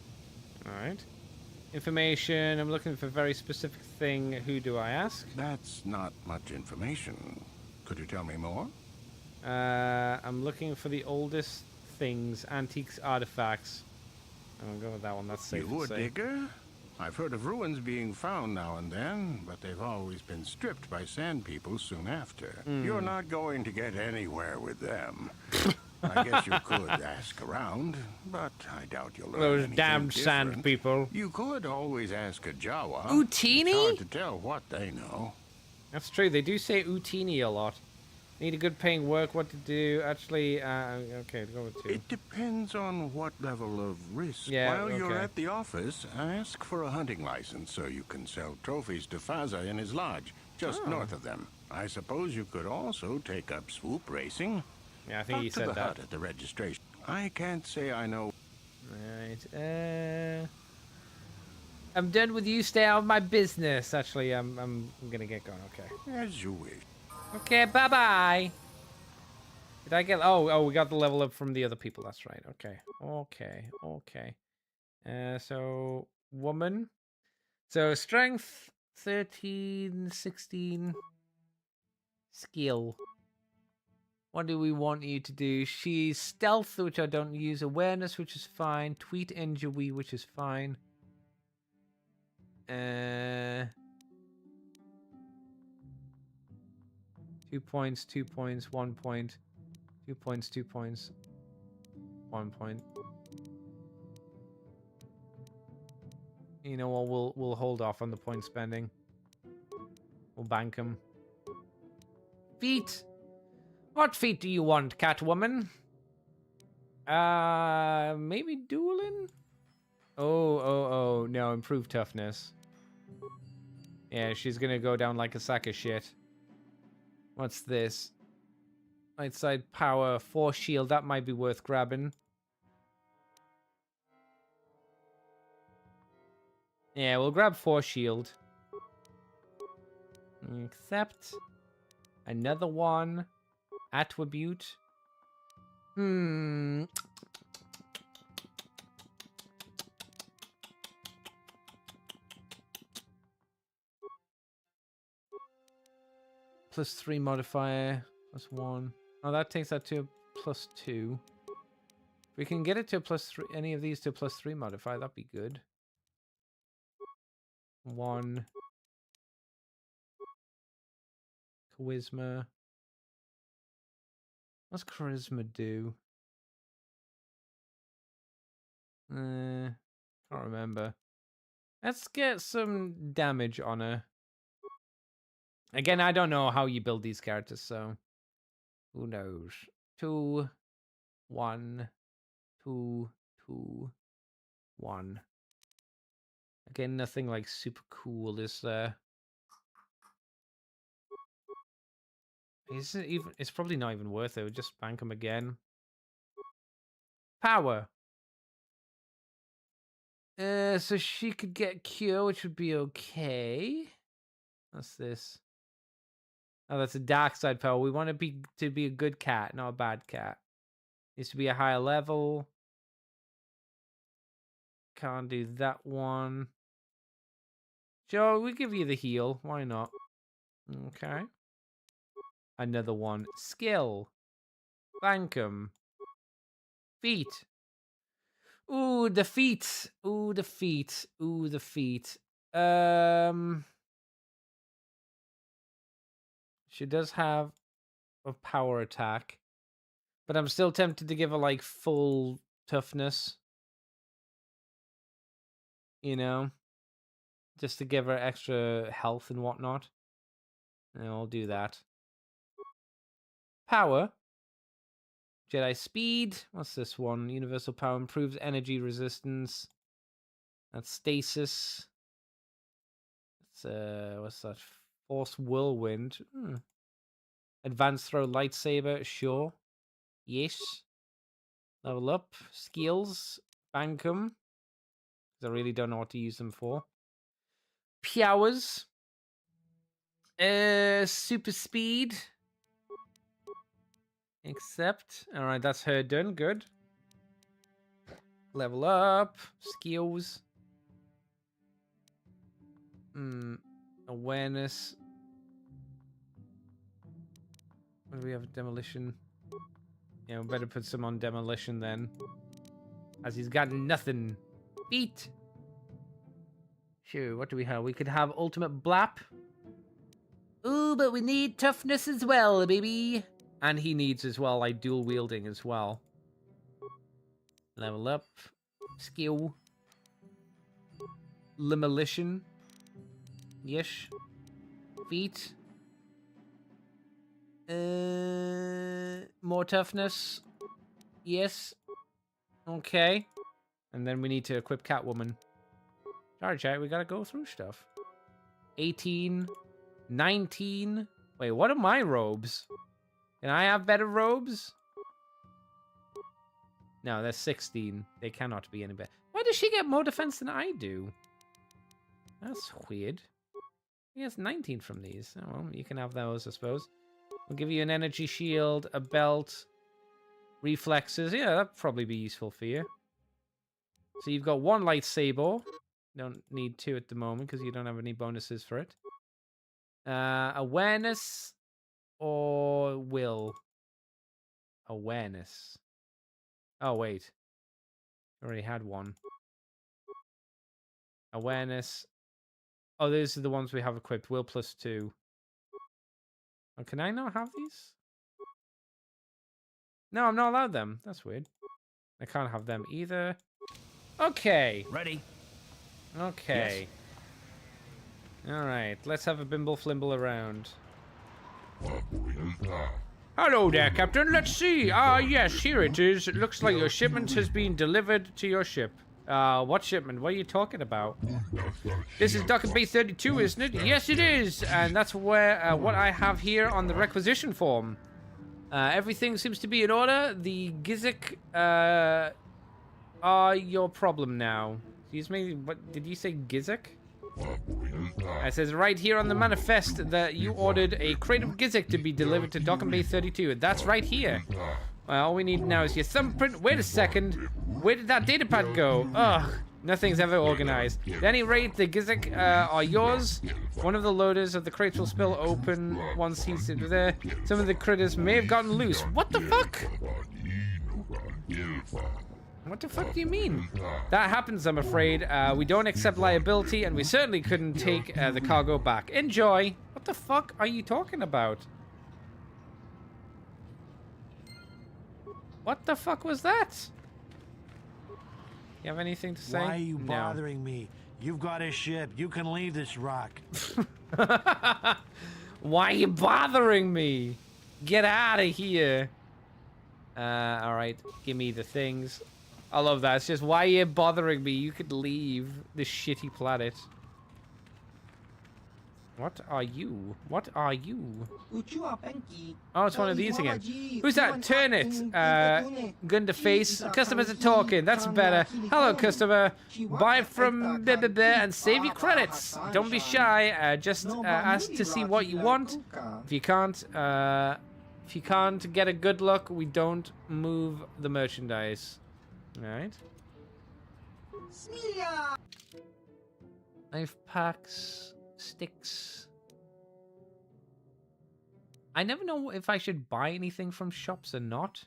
Alright. Information. I'm looking for a very specific thing. Who do I ask? That's not much information. Could you tell me more? I'm looking for the oldest things, antiques, artifacts. I'm gonna go with that one. That's safe You to a say. digger? I've heard of ruins being found now and then, but they've always been stripped by Sand People soon after. You're not going to get anywhere with them. I guess you could ask around, but I doubt you'll learn Those anything damned Sand different. People. You could always ask a Jawa. Utini? It's hard to tell what they know. That's true. They do say Utini a lot. Need a good paying work. What to do? Actually, okay, go with 2. It depends on what level of risk. Yeah, While you're okay. at the office, ask for a hunting license so you can sell trophies to Faza in his lodge, just north of them. I suppose you could also take up swoop racing. Yeah, I think he Talk to said the that. hut at the registration. I can't say I know. Right. I'm done with you. Stay out of my business. Actually, I'm gonna get going. Okay. As you wish. Okay. Bye bye. Did I get? Oh, we got the level up from the other people. That's right. Okay. So woman. So strength 13, 16. Skill. What do we want you to do? She's stealth, which I don't use. Awareness, which is fine. Tweet injury, which is fine. 2 points, 2 points, 1 point. 2 points, 2 points. 1 point. You know what? We'll hold off on the point spending. We'll bank them. Feet. What feat do you want, Catwoman? Maybe dueling? Oh, no, improved toughness. Yeah, she's gonna go down like a sack of shit. What's this? Right side power, 4 shield, that might be worth grabbing. Yeah, we'll grab 4 shield. Accept. Another one. Attribute. +3 modifier. +1. Oh, that takes that to a +2. If we can get it to a +3, any of these to a +3 modifier, that'd be good. 1. Charisma. What's charisma do? Can't remember. Let's get some damage on her. Again, I don't know how you build these characters, so who knows? 2, 1, 2, 2, 1. Again, nothing like super cool, is there? Is it even? It's probably not even worth it. We'll just bank them again. Power. So she could get cure, which would be okay. What's this? Oh, that's a dark side power. We want to be a good cat, not a bad cat. Needs to be a higher level. Can't do that one. Joe, we give you the heal. Why not? Okay. Another one. Skill. Bankum. Feet. Ooh, the feet. Ooh, the feet. Ooh, the feet. She does have a power attack. But I'm still tempted to give her, like, full toughness. You know? Just to give her extra health and whatnot. And I'll do that. Power. Jedi speed. What's this one? Universal power improves energy resistance. That's stasis. It's what's that? Force whirlwind. Advanced throw lightsaber. Sure. Yes. Level up. Skills. Bankum. Because I really don't know what to use them for. Powers. Super speed. Accept. Alright, that's her done. Good. Level up. Skills. Awareness. What do we have? Demolition. Yeah, we better put some on demolition then. As he's got nothing. Feet. Sure, what do we have? We could have ultimate blap. Ooh, but we need toughness as well, baby. And he needs as well, like, dual wielding as well. Level up. Skill. Limolition. Yes. Feet. More toughness. Yes. Okay. And then we need to equip Catwoman. Sorry, chat, we gotta go through stuff. 18. 19. Wait, what are my robes? Can I have better robes? No, they're 16. They cannot be any better. Why does she get more defense than I do? That's weird. He has 19 from these. Oh, well, you can have those, I suppose. We'll give you an energy shield, a belt, reflexes. Yeah, that'd probably be useful for you. So you've got one lightsaber. Don't need two at the moment because you don't have any bonuses for it. Awareness or will? Awareness. Oh, wait. Already had one. Awareness. Oh, these are the ones we have equipped. Will +2. Oh, can I not have these? No, I'm not allowed them. That's weird. I can't have them either. Okay. Ready. Okay. Yes. All right. Let's have a bimble flimble around. Hello there, Captain. Let's see. Yes, here it is. It looks like your shipment has been delivered to your ship. What shipment? What are you talking about? This is Dock Bay 32, isn't it? Yes, it is. And that's where what I have here on the requisition form. Everything seems to be in order. The Gizik are your problem now. Excuse me, what did you say, Gizik? It says right here on the manifest that you ordered a crate of Gizik to be delivered to Dock Bay 32. That's right here. All we need now is your thumbprint. Wait a second. Where did that datapad go? Ugh, nothing's ever organized. At any rate, the Gizik are yours. One of the loaders of the crates will spill open once he's there. Some of the critters may have gotten loose. What the fuck? What the fuck do you mean? That happens, I'm afraid. We don't accept liability, and we certainly couldn't take the cargo back. Enjoy. What the fuck are you talking about? What the fuck was that? You have anything to say? Why are you bothering me? You've got a ship. You can leave this rock. Why are you bothering me? Get out of here. Alright. Give me the things. I love that. It's just, why are you bothering me? You could leave this shitty planet. What are you? What are you? Oh, it's one of these again. Who's that? Turn it. Gun to face. Customers are talking. That's better. Hello, customer. Buy from blah, blah, blah, and save your credits. Don't be shy. Just ask to see what you want. If you can't get a good look, we don't move the merchandise. All right. Knife packs. Sticks. I never know if I should buy anything from shops or not.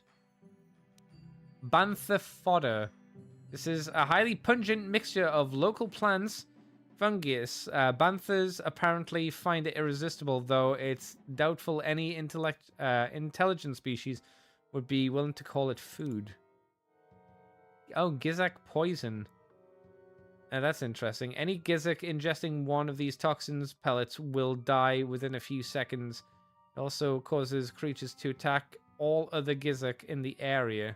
Bantha fodder. This is a highly pungent mixture of local plants, fungus. Banthas apparently find it irresistible, though it's doubtful any intelligent species would be willing to call it food. Oh, Gizak poison. That's interesting. Any Gizak ingesting one of these toxins pellets will die within a few seconds. It also causes creatures to attack all other Gizak in the area.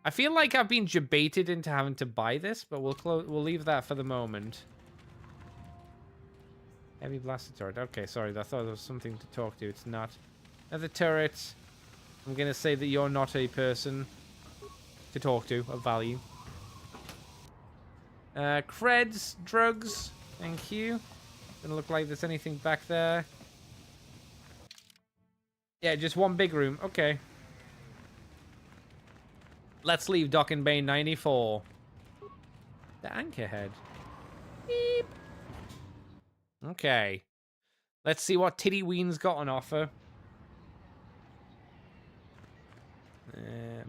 I feel like I've been debated into having to buy this, but we'll leave that for the moment. Heavy blaster turret. Okay, sorry. I thought there was something to talk to. It's not. Another turret. I'm going to say that you're not a person to talk to of value. Creds, drugs, thank you. Doesn't look like there's anything back there. Yeah, just one big room. Okay. Let's leave Dock and Bay 94. The Anchorhead. Beep. Okay. Let's see what Tatooine's got on offer.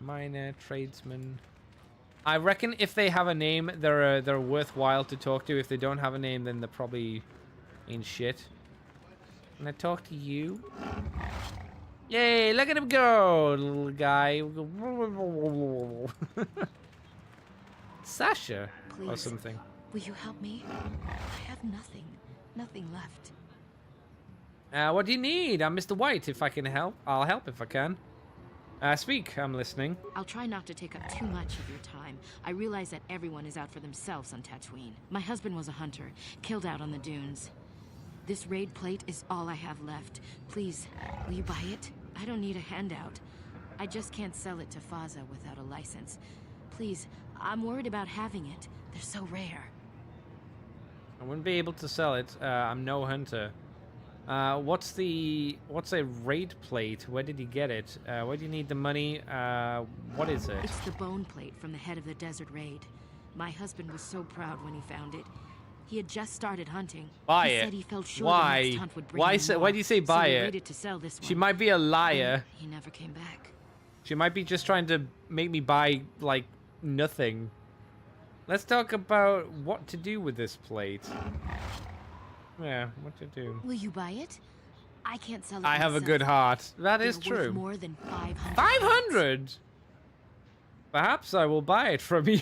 Miner, tradesman. I reckon if they have a name, they're worthwhile to talk to. If they don't have a name, then they're probably ain't shit. Can I talk to you? Yay, look at him go, little guy. Sasha. Please, or something. Will you help me? I have nothing. Nothing left. What do you need? I'm Mr. White. If I can help, I'll help if I can. Speak, I'm listening. I'll try not to take up too much of your time. I realize that everyone is out for themselves on Tatooine. My husband was a hunter, killed out on the dunes. This raid plate is all I have left. Please, will you buy it? I don't need a handout. I just can't sell it to Faza without a license. Please, I'm worried about having it. They're so rare. I wouldn't be able to sell it. I'm no hunter. What's a raid plate? Where did you get it? Where do you need the money? What is it? It's the bone plate from the head of the desert raid. My husband was so proud when he found it. He had just started hunting. Buy he it. Said he felt sure Why? The next hunt would bring Why more, do you say buy so he it? waited to sell this one. She might be a liar. He never came back. She might be just trying to make me buy like nothing. Let's talk about what to do with this plate. Yeah, what to do. Will you buy it? I can't sell it. I have a good heart. That is They're worth true. More than 500. 500? Perhaps I will buy it from you.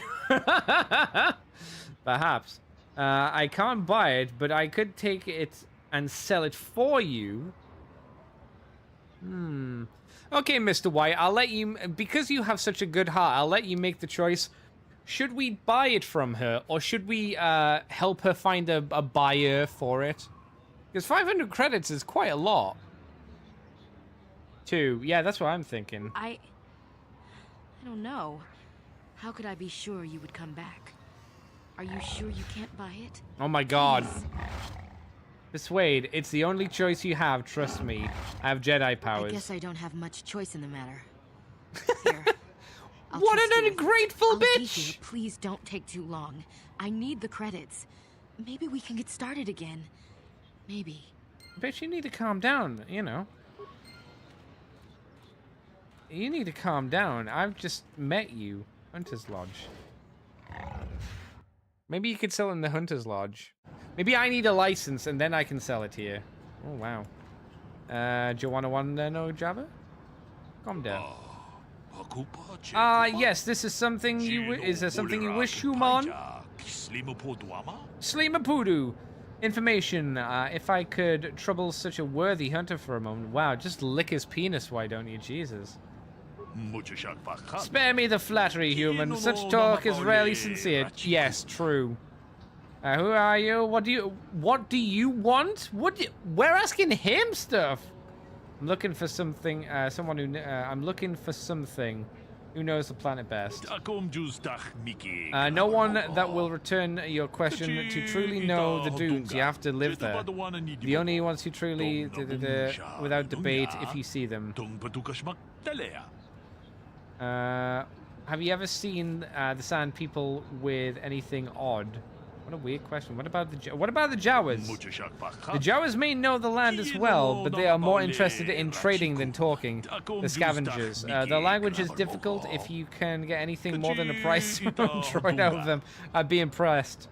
Perhaps. I can't buy it, but I could take it and sell it for you. Okay, Mr. White, I'll let you... Because you have such a good heart, I'll let you make the choice. Should we buy it from her, or should we help her find a buyer for it? Because 500 credits is quite a lot. 2. Yeah, that's what I'm thinking. I don't know. How could I be sure you would come back? Are you sure you can't buy it? Oh my god. Please. Persuade, it's the only choice you have, trust me. I have Jedi powers. I guess I don't have much choice in the matter. Here. What an ungrateful bitch! Please don't take too long. I need the credits. Maybe we can get started again. Maybe. Bitch, you need to calm down, you know. You need to calm down. I've just met you. Hunter's Lodge. Maybe you could sell in the Hunter's Lodge. Maybe I need a license and then I can sell it here. Oh, wow. Do you want to no Jabba? Calm down. Yes, this is something you... Is there something you wish, human? Slimapudu. Information. If I could trouble such a worthy hunter for a moment. Wow, just lick his penis, why don't you? Jesus. Spare me the flattery, human. Such talk is rarely sincere. Yes, true. Who are you? What do you want? We're asking him stuff. I'm looking for something. Someone who. I'm looking for something. Who knows the planet best? No one that will return your question to truly know the dunes. You have to live there. The only ones who truly, without debate, if you see them. Have you ever seen the Sand People with anything odd? What a weird question. What about the Jawas? The Jawas may know the land as well, but they are more interested in trading than talking. The scavengers. The language is difficult. If you can get anything more than a price droid out of them, I'd be impressed.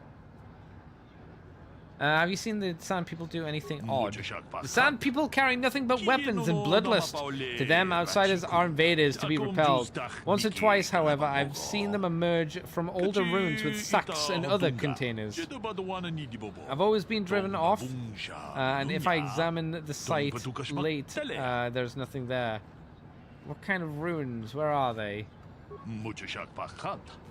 Have you seen the Sand People do anything odd? The Sand People carry nothing but weapons and bloodlust. To them, outsiders are invaders to be repelled. Once or twice, however, I've seen them emerge from older ruins with sacks and other containers. I've always been driven off, and if I examine the site late, there's nothing there. What kind of ruins? Where are they?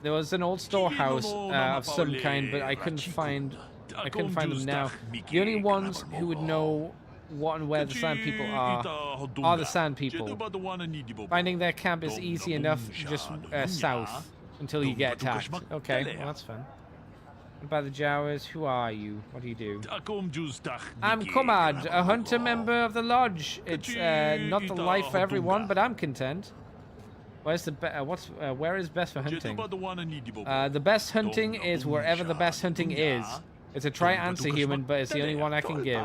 There was an old storehouse of some kind, but I couldn't find them now. The only ones who would know what and where the Sand People are the Sand People. Finding their camp is easy enough, just south until you get attacked. Okay, well, that's fun. What about the Jawas? Who are you? What do you do? I'm Komad, a hunter member of the lodge. It's not the life for everyone, but I'm content. Where is best for hunting? The best hunting is wherever the best hunting is. It's a try-answer, human, but it's the only one I can give.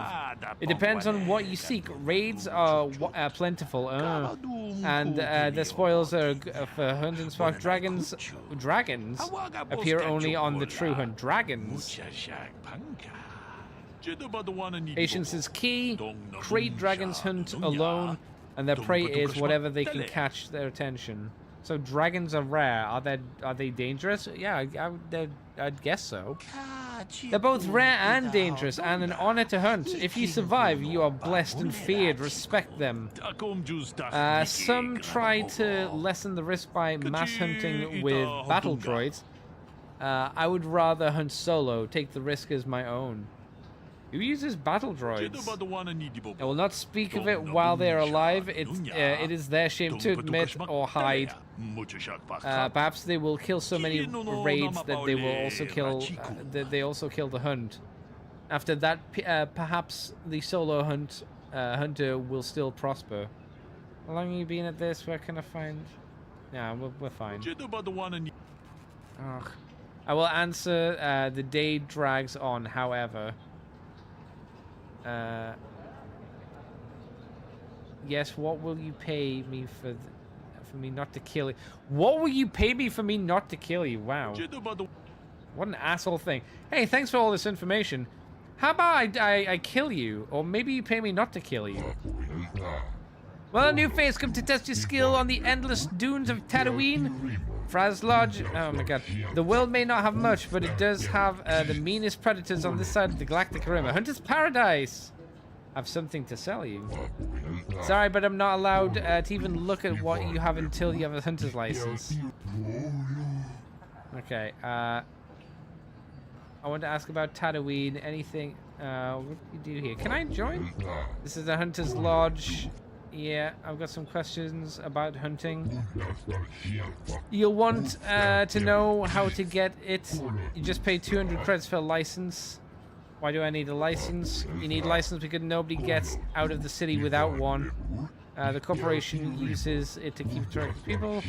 It depends on what you seek. Raids are plentiful, and the spoils are for hunting spark. Dragons appear only on the true hunt. Dragons. Patience is key. Great dragons hunt alone, and their prey is whatever they can catch their attention. So dragons are rare. Are they dangerous? Yeah, I'd guess so. They're both rare and dangerous, and an honor to hunt. If you survive, you are blessed and feared. Respect them. Some try to lessen the risk by mass hunting with battle droids. I would rather hunt solo. Take the risk as my own. Who uses battle droids? I will not speak of it while they are alive. It is their shame to admit or hide. Perhaps they will kill so many raids that they will also kill. They also kill the hunt. After that, perhaps the solo hunter will still prosper. How long have you been at this? Where can I find? Yeah, we're fine. Ugh. I will answer. The day drags on. However. Yes, what will you pay me for me not to kill you? What will you pay me for me not to kill you? Wow. What an asshole thing. Hey, thanks for all this information. How about I kill you? Or maybe you pay me not to kill you. Well, a new phase come to test your skill on the endless dunes of Tatooine. Fraz Lodge, oh my god. The world may not have much, but it does have the meanest predators on this side of the galactic rim. A hunter's paradise! I have something to sell you. Sorry, but I'm not allowed to even look at what you have until you have a hunter's license. Okay, I want to ask about Tatooine. Anything, what do you do here? Can I join? This is the hunter's lodge. Yeah, I've got some questions about hunting. You'll want to know how to get it. You just pay 200 credits for a license. Why do I need a license? You need a license because nobody gets out of the city without one. The corporation uses it to keep track of people.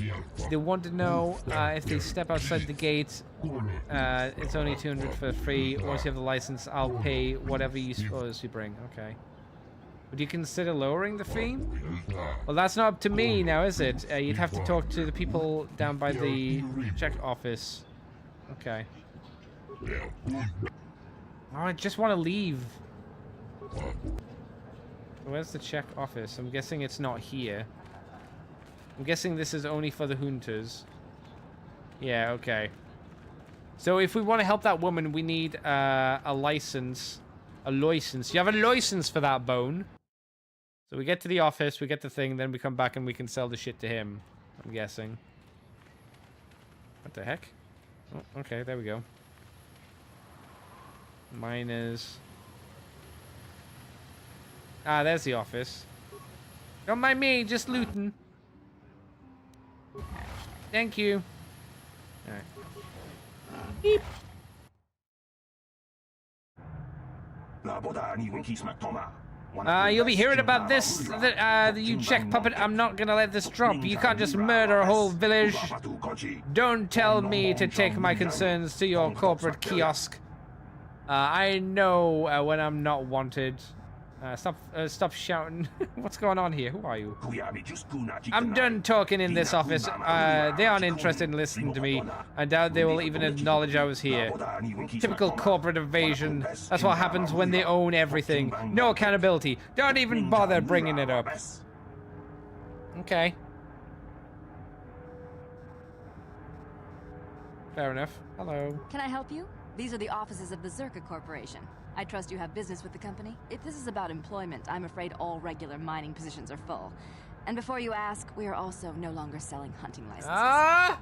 They want to know if they step outside the gate. It's only 200 for free. Once you have the license, I'll pay whatever you suppose you bring. Okay. Would you consider lowering the fee? Well, that's not up to me now, is it? You'd have to talk to the people down by the check office. Okay. Oh, I just want to leave. Where's the check office? I'm guessing it's not here. I'm guessing this is only for the hunters. Yeah, okay. So if we want to help that woman, we need a license. A license. You have a license for that, Bone. So we get to the office, we get the thing, then we come back and we can sell the shit to him. I'm guessing. What the heck? Oh, okay, there we go. Miners. Ah, there's the office. Don't mind me, just looting. Thank you. Alright. Beep. You'll be hearing about this. You check puppet. I'm not gonna let this drop. You can't just murder a whole village. Don't tell me to take my concerns to your corporate kiosk. I know when I'm not wanted. Stop shouting. What's going on here? Who are you? I'm done talking in this office. They aren't interested in listening to me. I doubt they will even acknowledge I was here. Typical corporate evasion. That's what happens when they own everything. No accountability. Don't even bother bringing it up. Okay. Fair enough. Hello. Can I help you? These are the offices of the Zerka Corporation. I trust you have business with the company. If this is about employment, I'm afraid all regular mining positions are full. And before you ask, we are also no longer selling hunting licenses.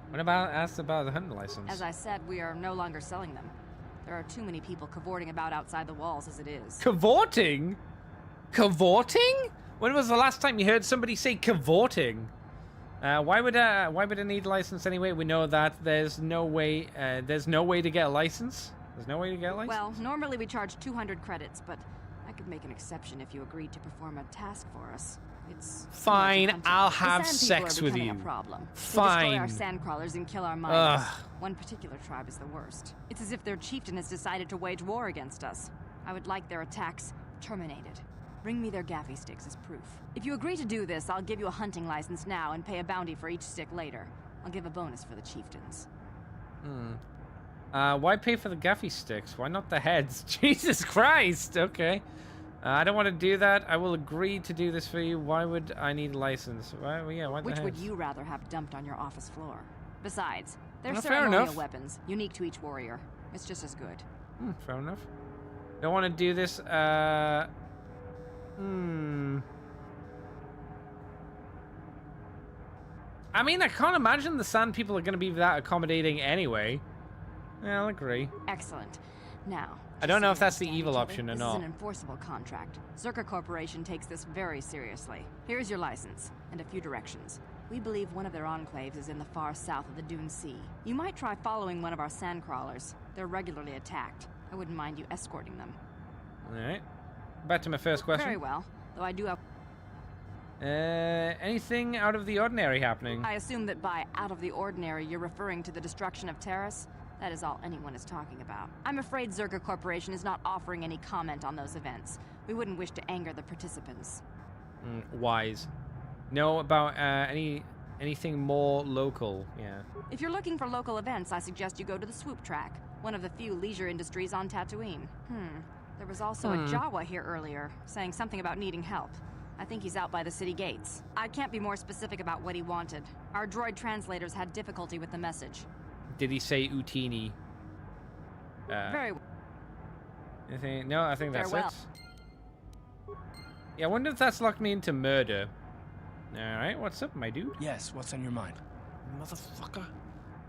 What about asked about the hunting license? As I said, we are no longer selling them. There are too many people cavorting about outside the walls as it is. Cavorting? Cavorting? When was the last time you heard somebody say cavorting? Why would I need a license anyway? We know that there's no way to get a license. There's no way to get a license? Well, normally we charge 200 credits, but I could make an exception if you agreed to perform a task for us. It's fine. I'll have sex with you. A problem. Fine. They destroy our sand crawlers and kill our miners. One particular tribe is the worst. It's as if their chieftain has decided to wage war against us. I would like their attacks terminated. Bring me their gaffy sticks as proof. If you agree to do this, I'll give you a hunting license now and pay a bounty for each stick later. I'll give a bonus for the chieftains. Why pay for the gaffy sticks? Why not the heads? Jesus Christ! Okay. I don't want to do that. I will agree to do this for you. Why would I need a license? Why the Which heads? would you rather have dumped on your office floor? Besides, they're Fair ceremonial enough. weapons, unique to each warrior. It's just as good. Fair enough. Don't want to do this. I mean, I can't imagine the sand people are going to be that accommodating anyway. Yeah, I'll agree. Excellent. Now, I don't know if that's the understand evil each other, option or this not. is an enforceable contract. Zerka Corporation takes this very seriously. Here's your license, and a few directions. We believe one of their enclaves is in the far south of the Dune Sea. You might try following one of our sand crawlers. They're regularly attacked. I wouldn't mind you escorting them. Alright. Back to my first question. Very well, though I do have... anything out of the ordinary happening? I assume that by out of the ordinary, you're referring to the destruction of Terrace? That is all anyone is talking about. I'm afraid Zerka Corporation is not offering any comment on those events. We wouldn't wish to anger the participants. Wise. Know about anything more local? Yeah. If you're looking for local events, I suggest you go to the Swoop Track, one of the few leisure industries on Tatooine. There was also a Jawa here earlier, saying something about needing help. I think he's out by the city gates. I can't be more specific about what he wanted. Our droid translators had difficulty with the message. Did he say Utini? Very well. Anything? No, I think that's Farewell. it. Yeah, I wonder if that's locked me into murder. Alright, what's up, my dude? Yes, what's on your mind? Motherfucker.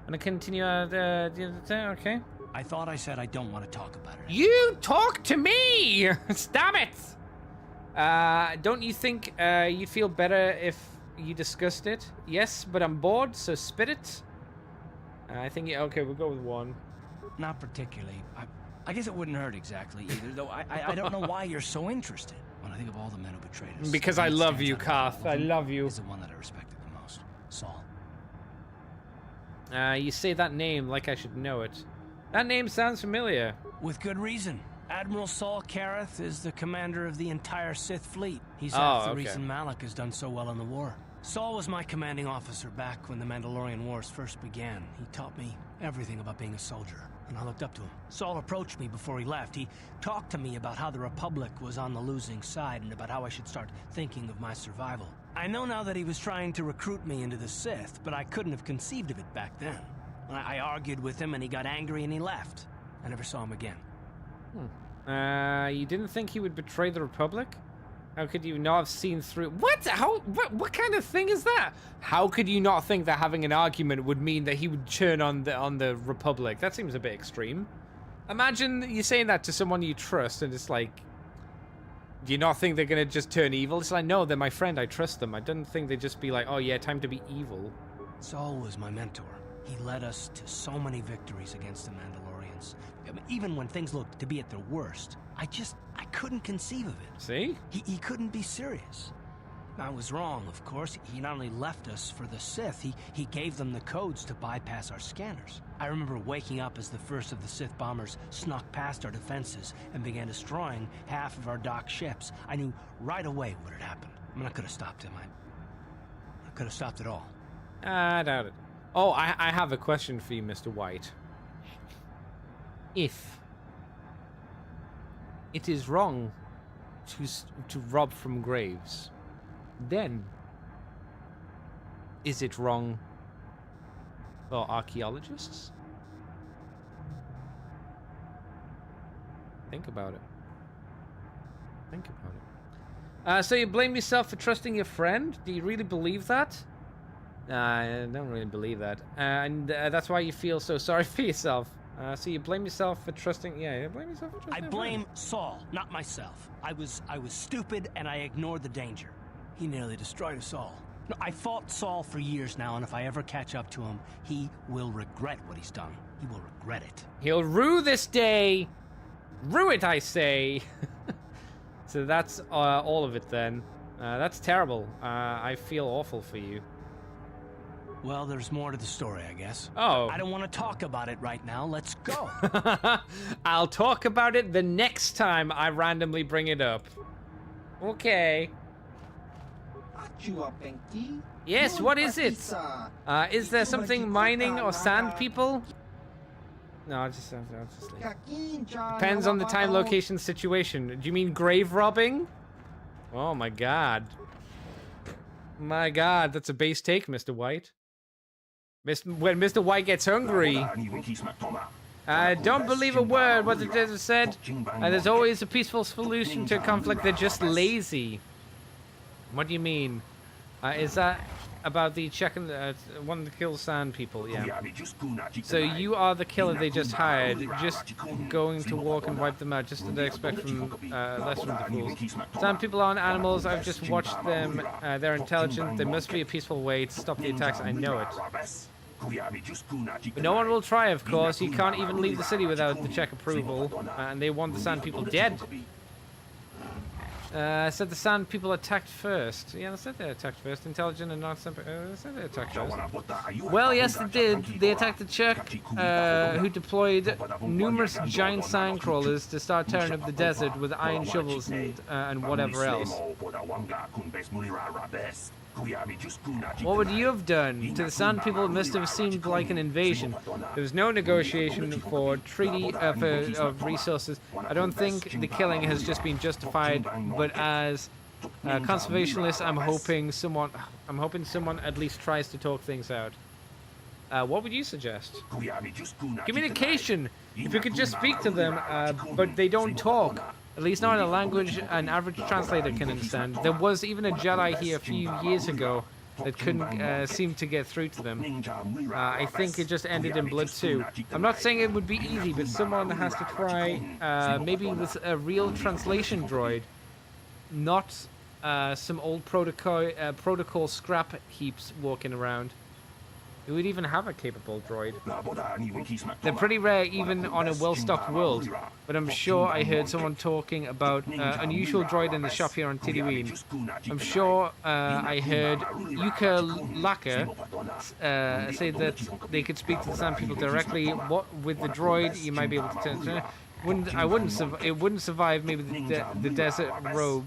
Wanna continue okay. I thought I said I don't want to talk about it. You talk to me! Stop it! Don't you think you'd feel better if you discussed it? Yes, but I'm bored, so spit it. I think, okay, we'll go with one. Not particularly. I guess it wouldn't hurt exactly either, though I don't know why you're so interested. When I think of all the men who betrayed us. Because I love you, Karth. I love you. He's the one that I respected the most. Saul. You say that name like I should know it. That name sounds familiar. With good reason. Admiral Saul Kareth is the commander of the entire Sith fleet. He's half the reason Malak has done so well in the war. Saul was my commanding officer back when the Mandalorian Wars first began. He taught me everything about being a soldier, and I looked up to him. Saul approached me before he left. He talked to me about how the Republic was on the losing side and about how I should start thinking of my survival. I know now that he was trying to recruit me into the Sith, but I couldn't have conceived of it back then. I argued with him and he got angry and he left. I never saw him again. You didn't think he would betray the Republic? How could you not have seen through? What? How? What kind of thing is that? How could you not think that having an argument would mean that he would turn on the Republic? That seems a bit extreme. Imagine you saying that to someone you trust, and it's like, do you not think they're gonna just turn evil? It's like, no, they're my friend. I trust them. I don't think they'd just be like, oh yeah, time to be evil. Saul was my mentor. He led us to so many victories against the Mandalorians. I mean, even when things looked to be at their worst, I couldn't conceive of it. See? He couldn't be serious. I was wrong, of course. He not only left us for the Sith, he gave them the codes to bypass our scanners. I remember waking up as the first of the Sith bombers snuck past our defenses and began destroying half of our docked ships. I knew right away what had happened. I mean, I could have stopped him. I could have stopped it all. I doubt it. Oh, I have a question for you, Mr. White. If it is wrong to rob from graves, then is it wrong for archaeologists? Think about it. Think about it. So you blame yourself for trusting your friend? Do you really believe that? I don't really believe that. And that's why you feel so sorry for yourself. So you blame yourself for trusting... Yeah, you blame yourself for trusting... I blame Saul, not myself. I was stupid and I ignored the danger. He nearly destroyed us all. No, I fought Saul for years now, and if I ever catch up to him, he will regret what he's done. He will regret it. He'll rue this day. Rue it, I say. So that's all of it then. That's terrible. I feel awful for you. Well, there's more to the story, I guess. Oh. I don't want to talk about it right now. Let's go. I'll talk about it the next time I randomly bring it up. Okay. Yes, what is it? Is there something mining or sand people? No, I'll just leave. Depends on the time, location, situation. Do you mean grave robbing? Oh my god. My god, that's a base take, Mr. White. When Mr. White gets hungry. Don't believe a word what the desert said. There's always a peaceful solution to a conflict. They're just lazy. What do you mean? Is that about the checking one to kill sand people? Yeah. So you are the killer they just hired, just going to walk and wipe them out, just as they expect from less from the fools. Sand people aren't animals. I've just watched them. They're intelligent. There must be a peaceful way to stop the attacks. I know it. But no one will try, of course. You can't even leave the city without the check approval, and they want the sand people dead. Said the sand people attacked first. Yeah, they said they attacked first. Intelligent and not simple. They said they attacked first. Well, yes, they did. They attacked the Czech, who deployed numerous giant sand crawlers to start tearing up the desert with iron shovels and whatever else. What would you have done? To the sand people, it must have seemed like an invasion. There was no negotiation for treaty of resources. I don't think the killing has just been justified, but as a conservationist, I'm hoping someone at least tries to talk things out. What would you suggest? Communication. If you could just speak to them, but they don't talk. At least not in a language an average translator can understand. There was even a Jedi here a few years ago that couldn't seem to get through to them. I think it just ended in blood too. I'm not saying it would be easy, but someone has to try, maybe with a real translation droid, not some old protocol scrap heaps walking around. Who would even have a capable droid? They're pretty rare even on a well-stocked world, but I'm sure I heard someone talking about unusual droid in the shop here on Tatooine. I'm sure I heard Yuka Laka say that they could speak to the sand people directly. What with the droid, you might be able to turn. It wouldn't survive. Maybe the desert robe.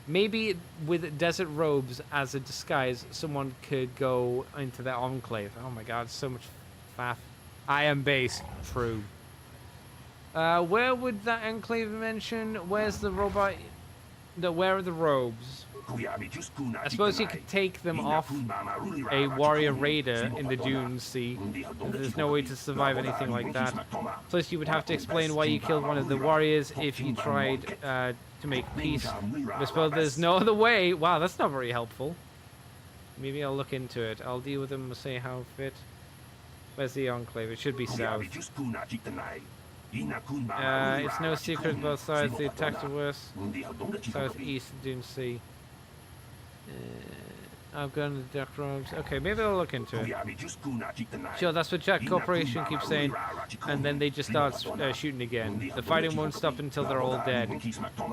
Maybe with desert robes as a disguise, someone could go into that enclave. Oh my god, so much faff. I am base. True. Where would that enclave mention? Where's the robot? Where are the robes? I suppose you could take them off a warrior raider in the dunes, see? There's no way to survive anything like that. Plus, you would have to explain why you killed one of the warriors if you tried to make peace. I suppose there's no other way. Wow, that's not very helpful. Maybe I'll look into it. I'll deal with them and see how fit. Where's the enclave? It should be south. It's no secret both sides. The attacks are worse. Southeast Dune Sea. I've gone to the Dark Robes. Okay, maybe I'll look into it. Sure, that's what Jack Corporation keeps saying. And then they just start shooting again. The fighting won't stop until they're all dead.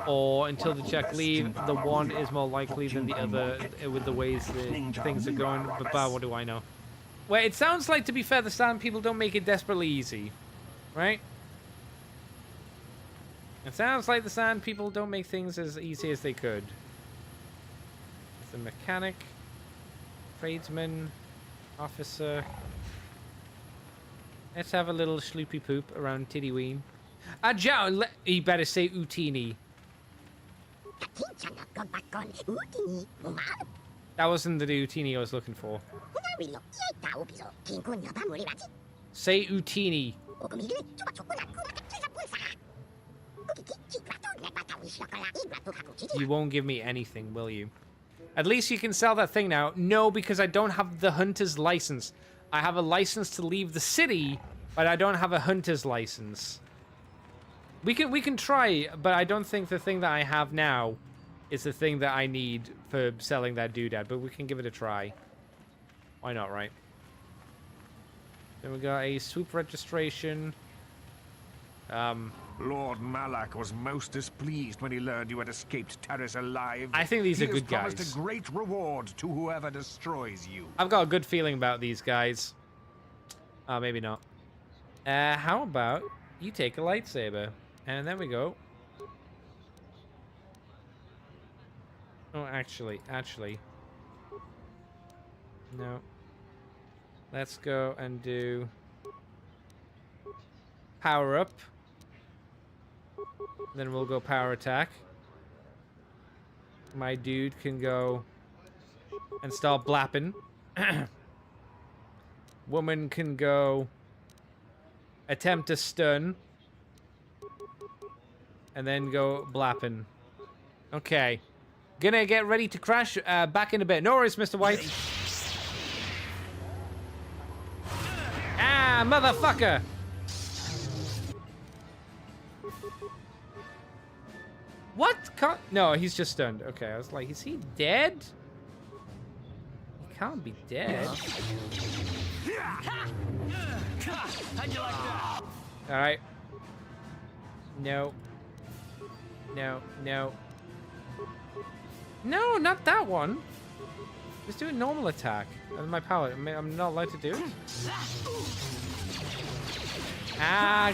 Or until the Jack leave, the one is more likely than the other with the ways that things are going. But what do I know? Well, it sounds like, to be fair, the Sand people don't make it desperately easy. Right? It sounds like the Sand people don't make things as easy as they could. The mechanic, tradesman, officer. Let's have a little sloopy poop around Tatooine. You better say Utini. That wasn't the Utini I was looking for. Say Utini. You won't give me anything, will you? At least you can sell that thing now. No, because I don't have the hunter's license. I have a license to leave the city, but I don't have a hunter's license. We can try, but I don't think the thing that I have now is the thing that I need for selling that doodad, but we can give it a try. Why not, right? Then we got a swoop registration. Lord Malak was most displeased when he learned you had escaped Terrace alive. I think these are good guys. He has promised a great reward to whoever destroys you. I've got a good feeling about these guys. Oh, maybe not. How about you take a lightsaber? And there we go. Oh, actually. No. Let's go and do power up. Then we'll go power attack. My dude can go and start blapping. Woman can go attempt to stun. And then go blapping. Okay. Gonna get ready to crash. Back in a bit. No worries, Mr. White. Ah, motherfucker! What? No, he's just stunned. Okay, I was like, is he dead? He can't be dead. Alright. No. No, no. No, not that one. Just do a normal attack. That's my power. I'm not allowed to do it. Ah.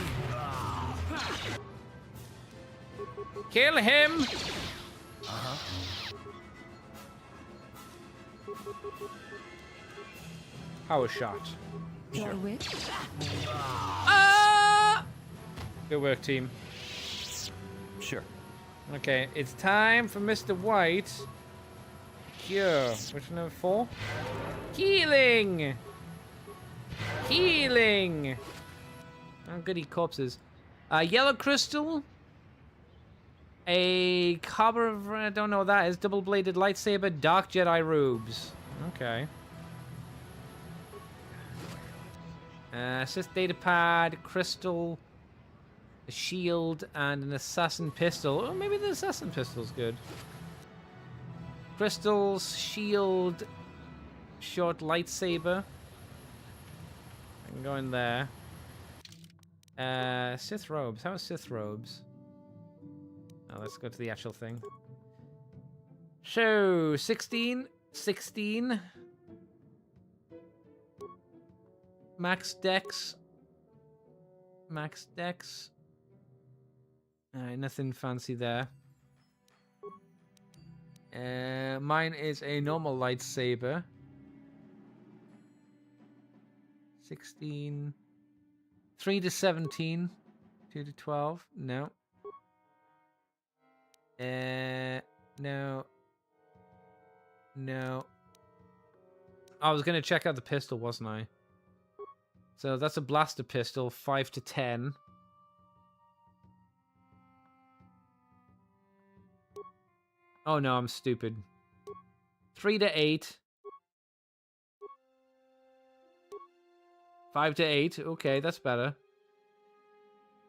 Kill him! Power shot. Sure. Ah! Good work, team. Sure. Okay, it's time for Mr. White. Cure. Which number 4? Healing! Healing! Oh, goody corpses. Yellow crystal. A copper, I don't know what that is. Double-bladed lightsaber, dark Jedi robes. Okay. Sith data pad, crystal, a shield, and an assassin pistol. Oh, maybe the assassin pistol's good. Crystals, shield, short lightsaber. I can go in there. Sith robes. How are Sith robes? Oh, let's go to the actual thing. So, 16. Max dex. Alright, nothing fancy there. Mine is a normal lightsaber. 16. 3 to 17. 2 to 12. No. No. No. I was gonna check out the pistol, wasn't I? So that's a blaster pistol, 5 to 10. Oh no, I'm stupid. 3 to 8. 5 to 8. Okay, that's better.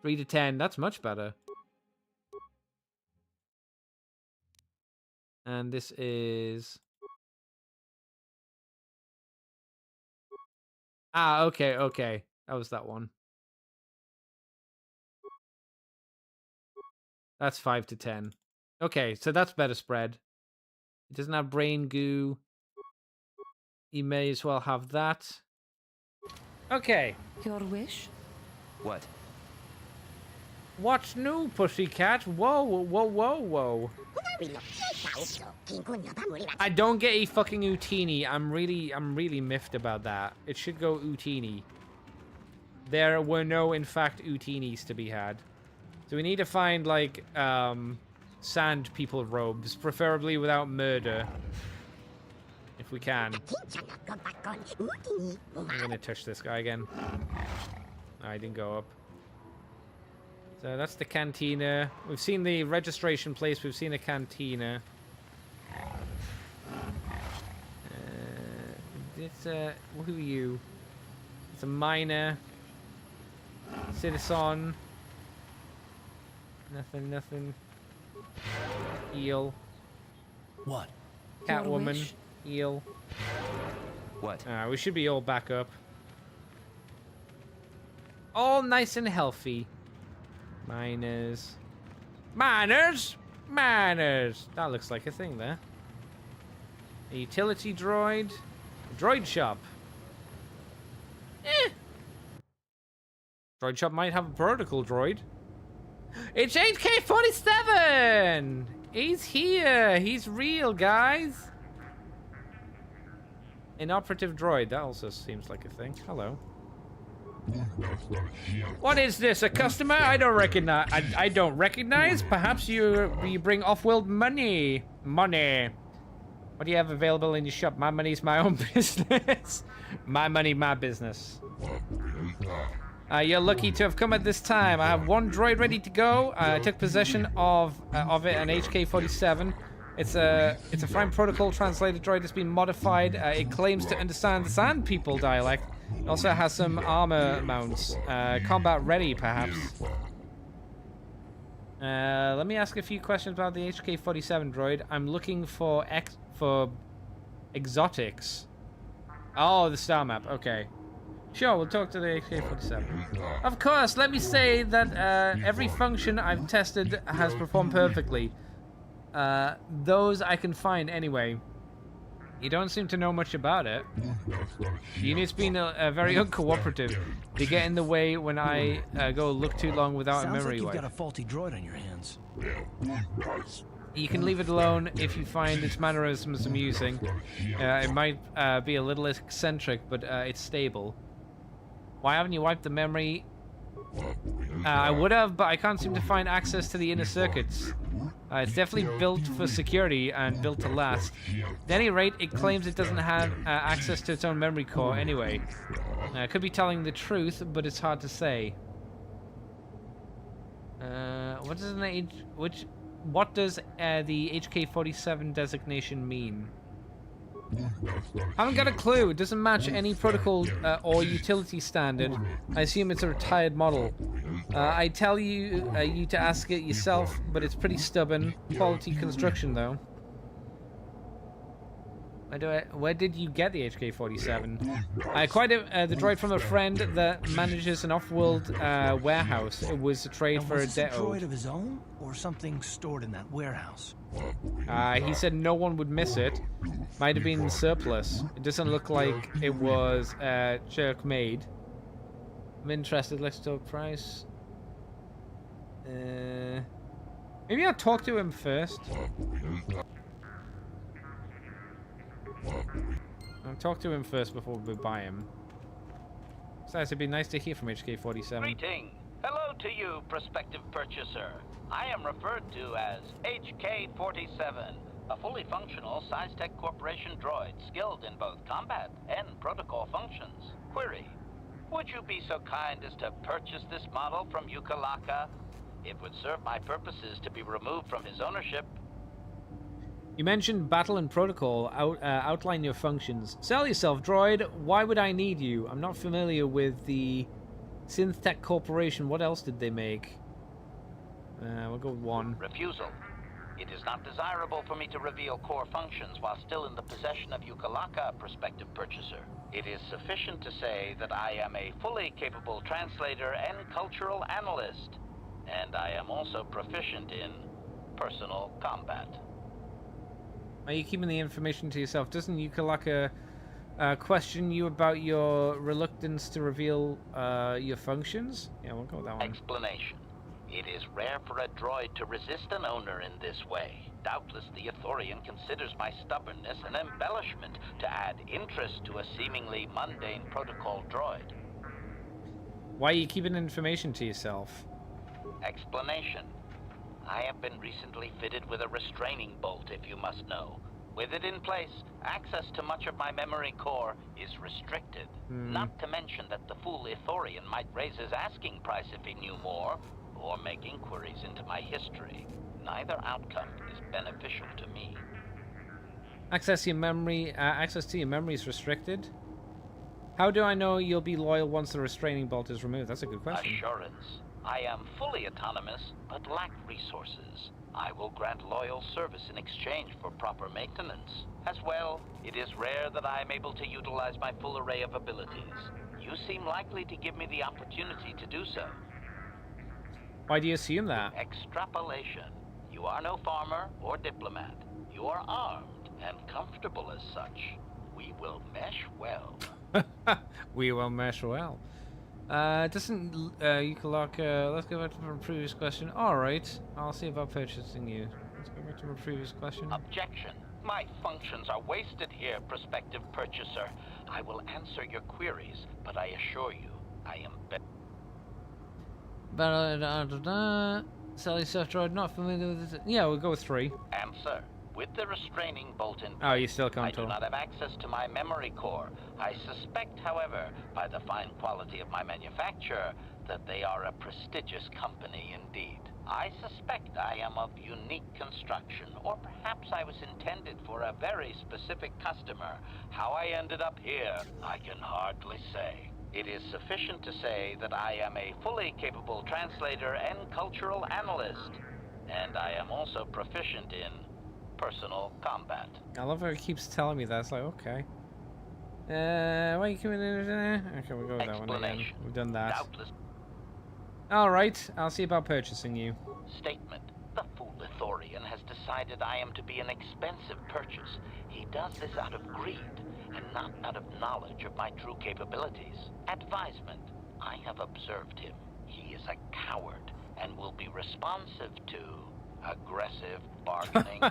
3 to 10. That's much better. And this is... Ah, okay, okay. That was that one. That's 5 to 10. Okay, so that's better spread. It doesn't have brain goo. You may as well have that. Okay. Your wish? What? What's new, pussycat? Whoa, whoa, whoa, whoa. I don't get a fucking Utini. I'm really miffed about that. It should go Utini. There were no, in fact, Utinis to be had. So we need to find, like, sand people robes, preferably without murder. If we can. I'm gonna touch this guy again. I didn't go up. So that's the cantina. We've seen the registration place. We've seen the cantina. Who are you? It's a miner. Citizen. Nothing. Eel. What? Catwoman. Eel. What? We should be all back up. All nice and healthy. Miners. Miners! Miners! That looks like a thing there. A utility droid. A droid shop. Droid shop might have a protocol droid. It's HK-47! He's here! He's real, guys! Inoperative droid. That also seems like a thing. Hello. What is this? A customer? I don't recognize. I don't recognize. Perhaps you bring off-world money. Money. What do you have available in your shop? My money's my own business. My money, my business. You're lucky to have come at this time. I have one droid ready to go. I took possession of it, an HK-47. It's a fine protocol translator droid that's been modified. It claims to understand the Sand People dialect. It also has some armor mounts. Combat ready, perhaps. Let me ask a few questions about the HK-47 droid. I'm looking for exotics. Oh, the star map. Okay. Sure, we'll talk to the HK-47. Of course, let me say that every function I've tested has performed perfectly. Those I can find anyway. You don't seem to know much about it. The unit's been very uncooperative. They get in the way when I go look too long without a memory wipe. Sounds like you've got a faulty droid on your hands. You can leave it alone if you find its mannerisms amusing. It might be a little eccentric, but it's stable. Why haven't you wiped the memory? I would have, but I can't seem to find access to the inner circuits. It's definitely built for security and built to last. At any rate, it claims it doesn't have access to its own memory core anyway. It could be telling the truth, but it's hard to say. What does the HK-47 designation mean? Haven't got a clue. It doesn't match any protocol or utility standard. I assume it's a retired model. I tell you to ask it yourself, but it's pretty stubborn. Quality construction, though. Where did you get the HK-47? I acquired the droid from a friend that manages an off-world warehouse. It was a trade for a debt. Was it a droid of his own, or something stored in that warehouse? He said no one would miss it. Might have been surplus. It doesn't look like it was jerk made. I'm interested. Let's talk price. Maybe I'll talk to him first. I'll talk to him first before we buy him. Besides, it'd be nice to hear from HK-47. Greeting. Hello to you, prospective purchaser. I am referred to as HK-47, a fully functional SciTech Corporation droid skilled in both combat and protocol functions. Query. Would you be so kind as to purchase this model from Yukalaka? It would serve my purposes to be removed from his ownership. You mentioned battle and protocol. Outline your functions. Sell yourself, droid. Why would I need you? I'm not familiar with the Synthetech Corporation. What else did they make? We'll go with 1. Refusal. It is not desirable for me to reveal core functions while still in the possession of Yukalaka, prospective purchaser. It is sufficient to say that I am a fully capable translator and cultural analyst, and I am also proficient in personal combat. Are you keeping the information to yourself? Doesn't Yukalaka question you about your reluctance to reveal your functions? Yeah, we'll go with that one. Explanation. It is rare for a droid to resist an owner in this way. Doubtless the Ithorian considers my stubbornness an embellishment to add interest to a seemingly mundane protocol droid. Why are you keeping information to yourself? Explanation. I have been recently fitted with a restraining bolt, if you must know. With it in place, access to much of my memory core is restricted. Not to mention that the fool Ithorian might raise his asking price if he knew more, or make inquiries into my history. Neither outcome is beneficial to me. Access to your memory is restricted. How do I know you'll be loyal once the restraining bolt is removed? That's a good question. Assurance. I am fully autonomous, but lack resources. I will grant loyal service in exchange for proper maintenance. As well, it is rare that I am able to utilize my full array of abilities. You seem likely to give me the opportunity to do so. Why do you assume that? Extrapolation. You are no farmer or diplomat. You are armed and comfortable as such. We will mesh well. We will mesh well. Doesn't Yukalaka... let's go back to my previous question. Alright, I'll see about purchasing you. Let's go back to my previous question. Objection. My functions are wasted here, prospective purchaser. I will answer your queries, but I assure you, I am Sell yourself, droid. Not familiar with it. Yeah, we'll go with 3. Answer. With the restraining bolt in place, oh, you still can't I do not have access to my memory core. I suspect, however, by the fine quality of my manufacture, that they are a prestigious company indeed. I suspect I am of unique construction, or perhaps I was intended for a very specific customer. How I ended up here, I can hardly say. It is sufficient to say that I am a fully capable translator and cultural analyst, and I am also proficient in personal combat. I love how he keeps telling me that. It's like, okay. Why are you coming in? Okay, we'll go with that one again. We've done that. Doubtless. Alright, I'll see about purchasing you. Statement. The fool Ithorian has decided I am to be an expensive purchase. He does this out of greed, and not out of knowledge of my true capabilities. Advisement. I have observed him. He is a coward, and will be responsive to aggressive bargaining.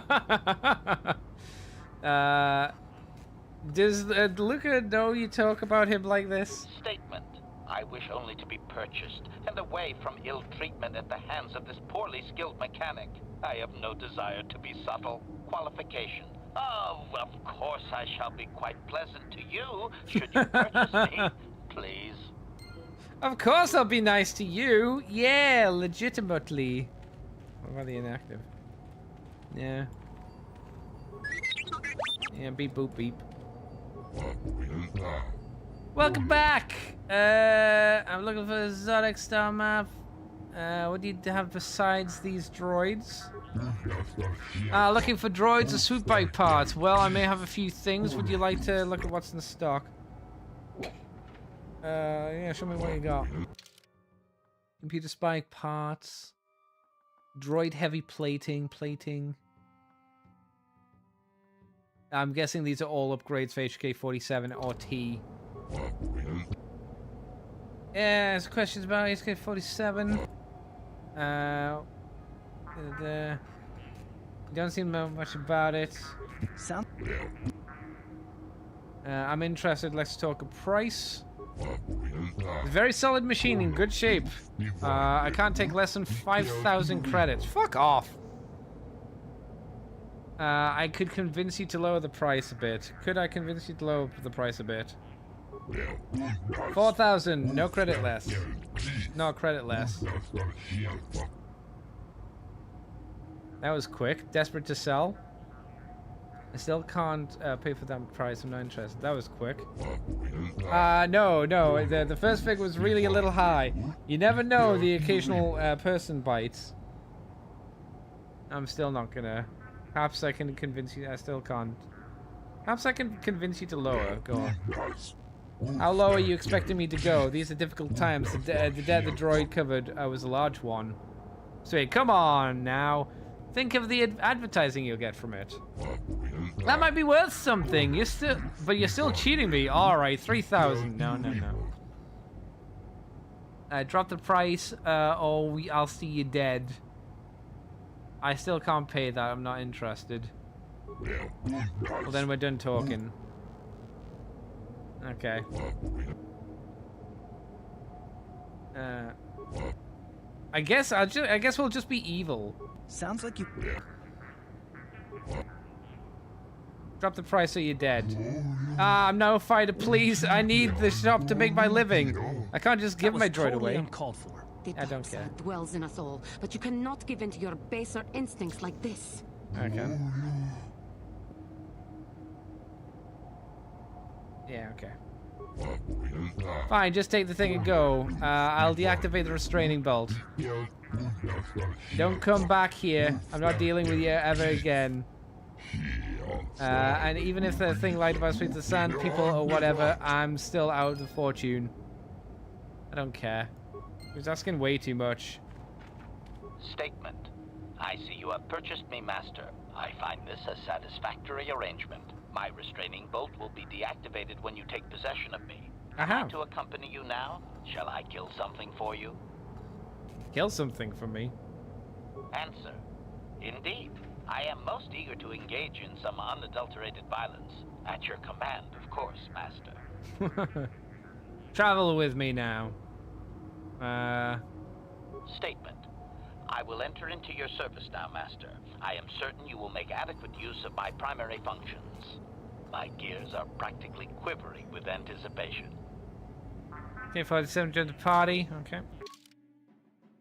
Does Luca know you talk about him like this? Statement. I wish only to be purchased, and away from ill treatment at the hands of this poorly skilled mechanic. I have no desire to be subtle. Qualification. Oh, of course I shall be quite pleasant to you, should you purchase me, please. Of course I'll be nice to you. Yeah, legitimately. What about the inactive? Yeah. Yeah, beep boop beep. Welcome back! I'm looking for a Zodiac star map. What do you have besides these droids? Looking for droids or swoop bike parts. Well, I may have a few things. Would you like to look at what's in stock? Yeah, show me what you got. Computer spike parts. Droid heavy plating. I'm guessing these are all upgrades for HK-47 or T. Yeah, there's questions about HK-47. Don't seem to know much about it. I'm interested. Let's talk a price. Very solid machine in good shape. I can't take less than 5,000 credits. Fuck off. I could convince you to lower the price a bit. Could I convince you to lower the price a bit? 4,000. No credit less. No credit less. That was quick. Desperate to sell. I still can't pay for that price. I'm not interested. That was quick. No. The first figure was really a little high. You never know, the occasional person bites. I'm still not gonna. Perhaps I can convince you. I still can't. Perhaps I can convince you to lower. Go on. How low are you expecting me to go? These are difficult times. The debt the droid covered was a large one. Sweet, come on now. Think of the advertising you'll get from it. That might be worth something. You're still cheating me. All right, 3,000. No. Drop the price, or I'll see you dead. I still can't pay that. I'm not interested. Well, then we're done talking. Okay. I guess we'll just be evil. Sounds like you. Drop the price or you're dead. I'm no fighter, please. I need the shop to make my living. I can't just give my droid away. Uncalled for. I don't care. Dwells in us all, but you cannot give in to your baser instincts like this. Okay. Yeah, okay. Fine, just take the thing and go. I'll deactivate the restraining bolt. Don't come back here. I'm not dealing with you ever again. And even if the thing lied about speaking to the sand people or whatever, I'm still out of the fortune. I don't care. He was asking way too much. Statement. I see you have purchased me, Master. I find this a satisfactory arrangement. My restraining bolt will be deactivated when you take possession of me. Am I to accompany you now? Shall I kill something for you? Kill something for me? Answer. Indeed. I am most eager to engage in some unadulterated violence. At your command, of course, Master. Travel with me now. Statement. I will enter into your service now, Master. I am certain you will make adequate use of my primary functions. My gears are practically quivering with anticipation. HK-47 joined the party. Okay.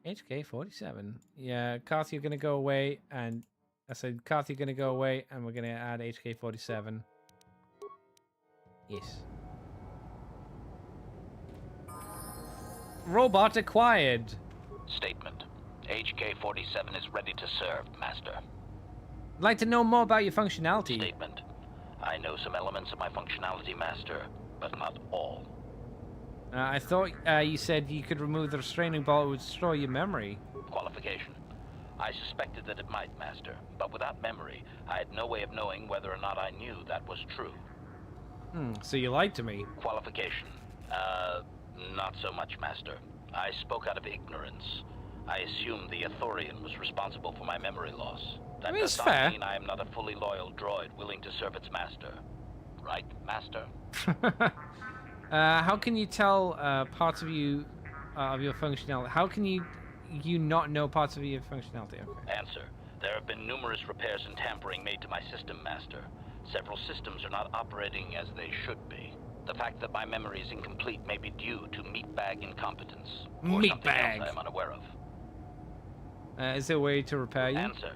HK-47. Yeah, Carth, you're gonna go away, and I said, Carth, you're gonna go away, and we're gonna add HK-47. Yes. Robot acquired. Statement. HK-47 is ready to serve, Master. I'd like to know more about your functionality. Statement. I know some elements of my functionality, Master, but not all. I thought you said you could remove the restraining bolt, it would destroy your memory. Qualification. I suspected that it might, Master, but without memory, I had no way of knowing whether or not I knew that was true. So you lied to me. Qualification. Not so much, Master. I spoke out of ignorance. I assumed the Ithorian was responsible for my memory loss. That does not mean I am not a fully loyal droid willing to serve its master. Right, Master? How can you tell parts of you of your functionality? How can you not know parts of your functionality? Okay. Answer. There have been numerous repairs and tampering made to my system, Master. Several systems are not operating as they should be. The fact that my memory is incomplete may be due to meatbag incompetence. Or something else I am unaware of. Is there a way to repair you? Answer.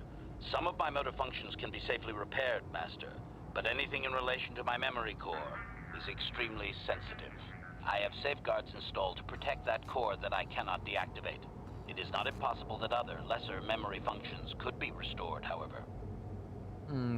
Some of my motor functions can be safely repaired, Master, but anything in relation to my memory core is extremely sensitive. I have safeguards installed to protect that core that I cannot deactivate. It is not impossible that other, lesser memory functions could be restored, however.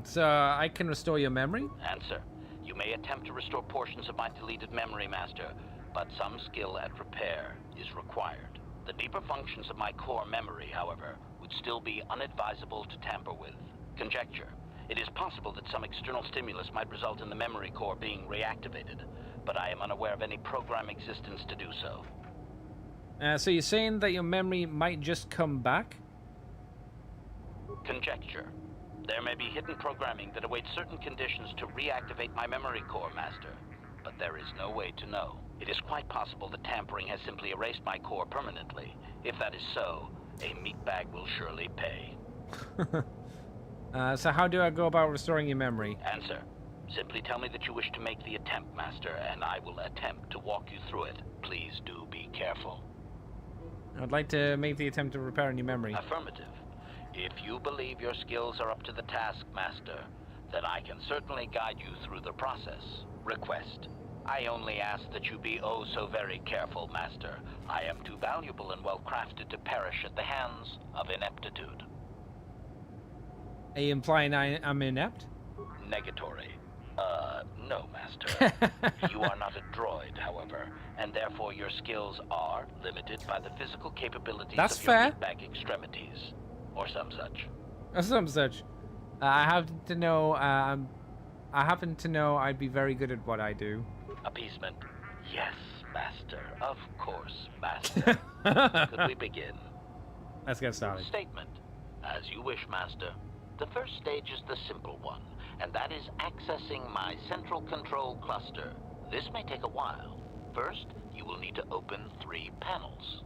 So I can restore your memory? Answer. You may attempt to restore portions of my deleted memory, Master, but some skill at repair is required. The deeper functions of my core memory, however, would still be unadvisable to tamper with. Conjecture. It is possible that some external stimulus might result in the memory core being reactivated, but I am unaware of any program existence to do so. So you're saying that your memory might just come back? Conjecture. There may be hidden programming that awaits certain conditions to reactivate my memory core, Master, but there is no way to know. It is quite possible that tampering has simply erased my core permanently. If that is so, a meatbag will surely pay. So how do I go about restoring your memory? Answer. Simply tell me that you wish to make the attempt, Master, and I will attempt to walk you through it. Please do be careful. I'd like to make the attempt to repair your memory. Affirmative. If you believe your skills are up to the task, Master, Then I can certainly guide you through the process. Request. I only ask that you be oh so very careful, Master. I am too valuable and well-crafted to perish at the hands of ineptitude. Are you implying I'm inept? Negatory. No, Master. You are not a droid, however, and therefore your skills are limited by the physical capabilities That's of fair. your meatbag extremities. Or some such. Or some such. I happen to know. I happen to know I'd be very good at what I do. Appeasement. Yes, Master. Of course, Master. Could we begin? Let's get started. Statement. As you wish, Master. The first stage is the simple one, and that is accessing my central control cluster. This may take a while. First, you will need to open 3 panels.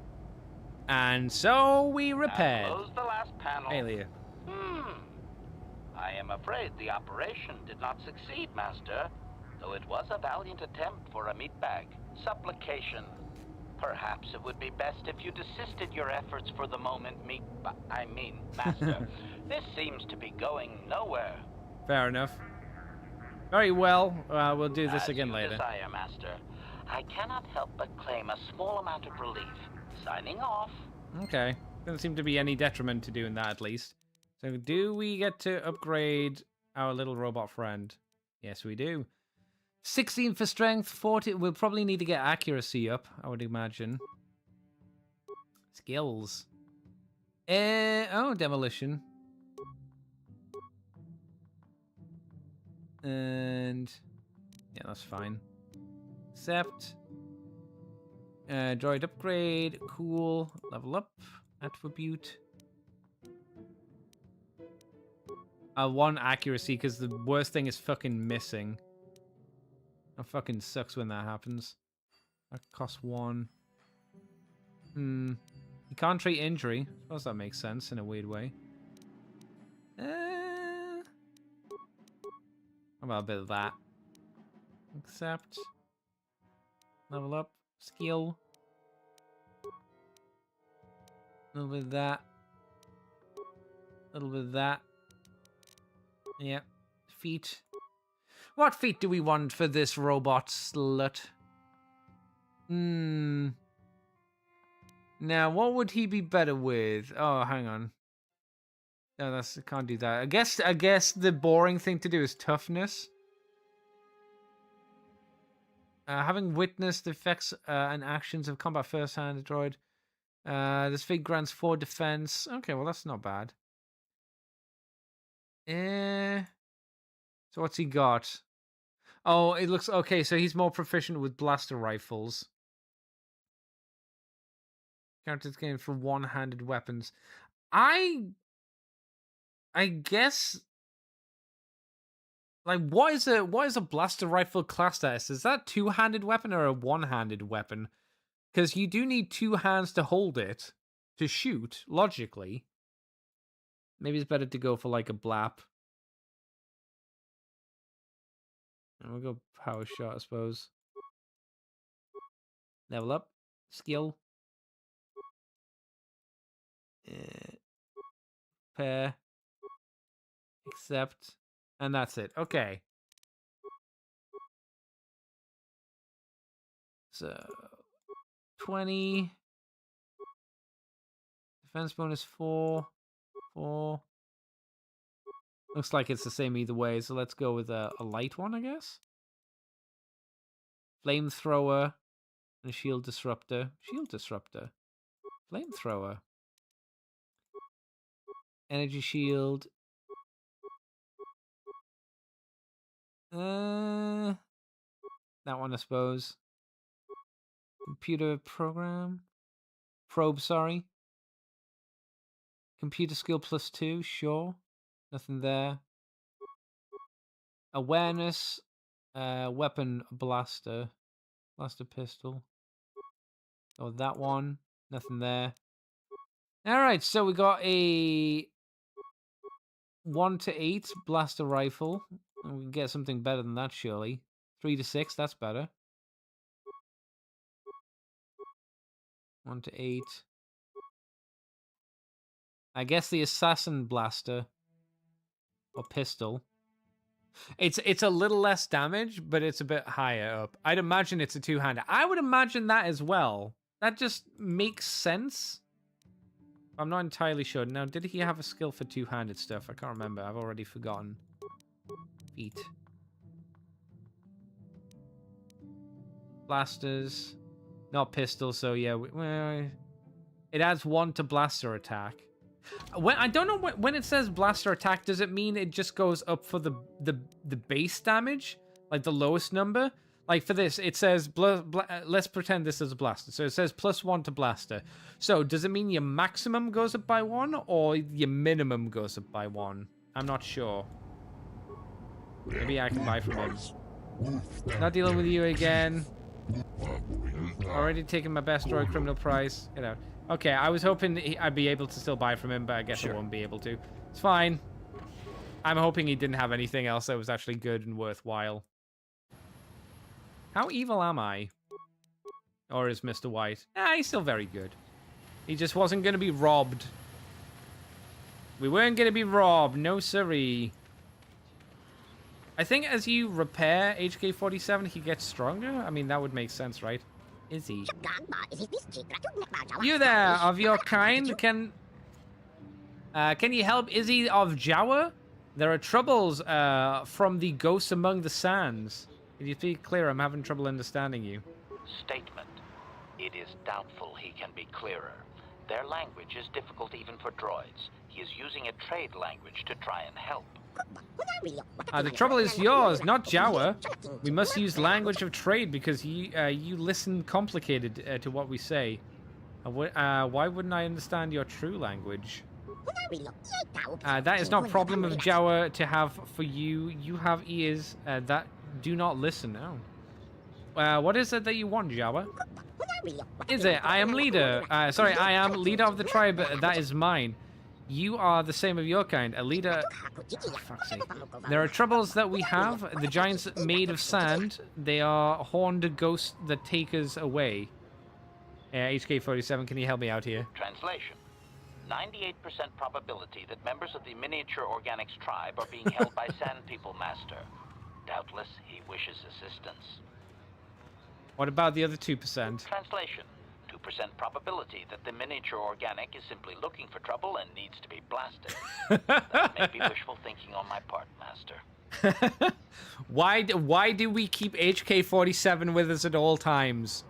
And so we repaired. Close the last panel. Hey, Leah. I am afraid the operation did not succeed, Master, though it was a valiant attempt for a meatbag. Supplication. Perhaps it would be best if you desisted your efforts for the moment, Master. This seems to be going nowhere. Fair enough. Very well. We'll do this As again you later. desire, Master. I cannot help but claim a small amount of relief. Signing off. Okay. Doesn't seem to be any detriment to doing that, at least. So do we get to upgrade our little robot friend? Yes, we do. 16 for strength, 40. We'll probably need to get accuracy up, I would imagine. Skills. Oh, demolition. And yeah, that's fine. Accept. Droid upgrade. Cool. Level up. Attribute. 1 accuracy, because the worst thing is fucking missing. That fucking sucks when that happens. That costs 1. You can't treat injury. I suppose that makes sense in a weird way. How about a bit of that? Accept. Level up. Skill. A little bit of that. A little bit of that. Yeah. Feet. What feet do we want for this robot slut? Now, what would he be better with? Oh, hang on. No, I can't do that. I guess the boring thing to do is toughness. Having witnessed the effects and actions of combat first-hand droid. This feat grants 4 defense. Okay, well that's not bad. So what's he got? Oh, it looks okay. So he's more proficient with blaster rifles. Characters gain for one-handed weapons. I guess. Like, what is a blaster rifle classed as? Is that 2-handed weapon or a 1-handed weapon? Because you do need 2 hands to hold it to shoot. Logically, maybe it's better to go for like a blap. And we'll go power shot, I suppose. Level up. Skill. Pair. Accept. And that's it. Okay. So 20. Defense bonus 4. 4. Looks like it's the same either way, so let's go with a light one, I guess. Flamethrower and a shield disruptor. Shield disruptor. Flamethrower. Energy shield. That one, I suppose. Computer program. Probe, sorry. Computer skill +2, sure. Nothing there. Awareness. Weapon blaster. Blaster pistol. Oh, that one. Nothing there. Alright, so we got a 1 to 8 blaster rifle. And we can get something better than that, surely. 3 to 6, that's better. 1 to 8. I guess the assassin blaster. Or pistol. It's a little less damage, but it's a bit higher up. I'd imagine it's a two-hander. I would imagine that as well. That just makes sense. I'm not entirely sure. Now, did he have a skill for two-handed stuff? I can't remember. I've already forgotten. Feet. Blasters. Not pistols, so yeah. Well, it adds 1 to blaster attack. I don't know when it says blaster attack, does it mean it just goes up for the base damage? Like the lowest number? Like for this, it says, let's pretend this is a blaster. So it says +1 to blaster. So does it mean your maximum goes up by 1 or your minimum goes up by 1? I'm not sure. Maybe I can buy from him. Not dealing with you again. Already taken my best droid criminal price. Get out. Okay, I was hoping I'd be able to still buy from him, but I guess I won't be able to. It's fine. I'm hoping he didn't have anything else that was actually good and worthwhile. How evil am I? Or is Mr. White? He's still very good. He just wasn't going to be robbed. We weren't going to be robbed. No siree. I think as you repair HK-47, he gets stronger. I mean, that would make sense, right? Izzy. You there, of your kind, can you help Izzy of Jawa? There are troubles from the ghosts among the sands. Can you speak clearer? I'm having trouble understanding you. Statement. It is doubtful he can be clearer. Their language is difficult even for droids. He is using a trade language to try and help. The trouble is yours, not Jawa. We must use language of trade because you listen complicated to what we say. Why wouldn't I understand your true language? That is not a problem of Jawa to have for you. You have ears that do not listen. Oh. What is it that you want, Jawa? Is it? I am leader. Sorry, I am leader of the tribe. That is mine. You are the same of your kind, a leader. Oh, fuck's sake. There are troubles that we have. The giants made of sand. They are horned ghosts that take us away. HK-47, can you help me out here? Translation. 98% probability that members of the miniature organics tribe are being held by Sand People Master. Doubtless, he wishes assistance. What about the other 2%? Translation. 2% probability that the miniature organic is simply looking for trouble and needs to be blasted. That may be wishful thinking on my part, Master. Why do we keep HK-47 with us at all times?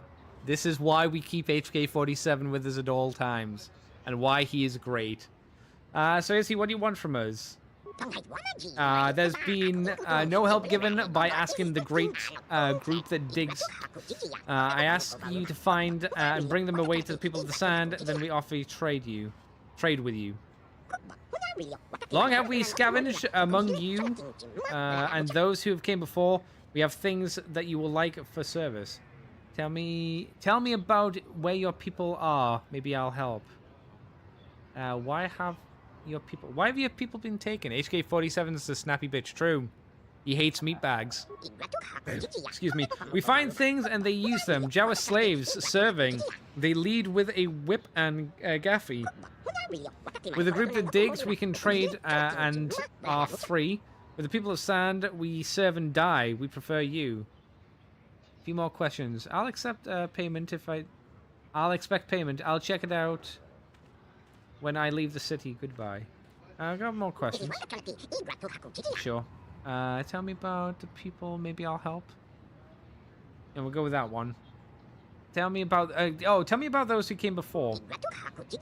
This is why we keep HK-47 with us at all times. And why he is great. So Izzy, what do you want from us? There's been no help given by asking the great group that digs. I ask you to find and bring them away to the people of the sand, then we offer trade with you. Long have we scavenged among you and those who have came before. We have things that you will like for service. Tell me about where your people are. Maybe I'll help. Why have your people been taken? HK-47 is a snappy bitch. True. He hates meat bags. Excuse me. We find things and they use them. Jawa slaves serving. They lead with a whip and gaffy. With a group that digs, we can trade and are free. With the people of sand, we serve and die. We prefer you. A few more questions. I'll accept payment if I'll expect payment. I'll check it out when I leave the city. Goodbye. I've got more questions. Sure. Tell me about the people. Maybe I'll help. And we'll go with that one. Tell me about... tell me about those who came before.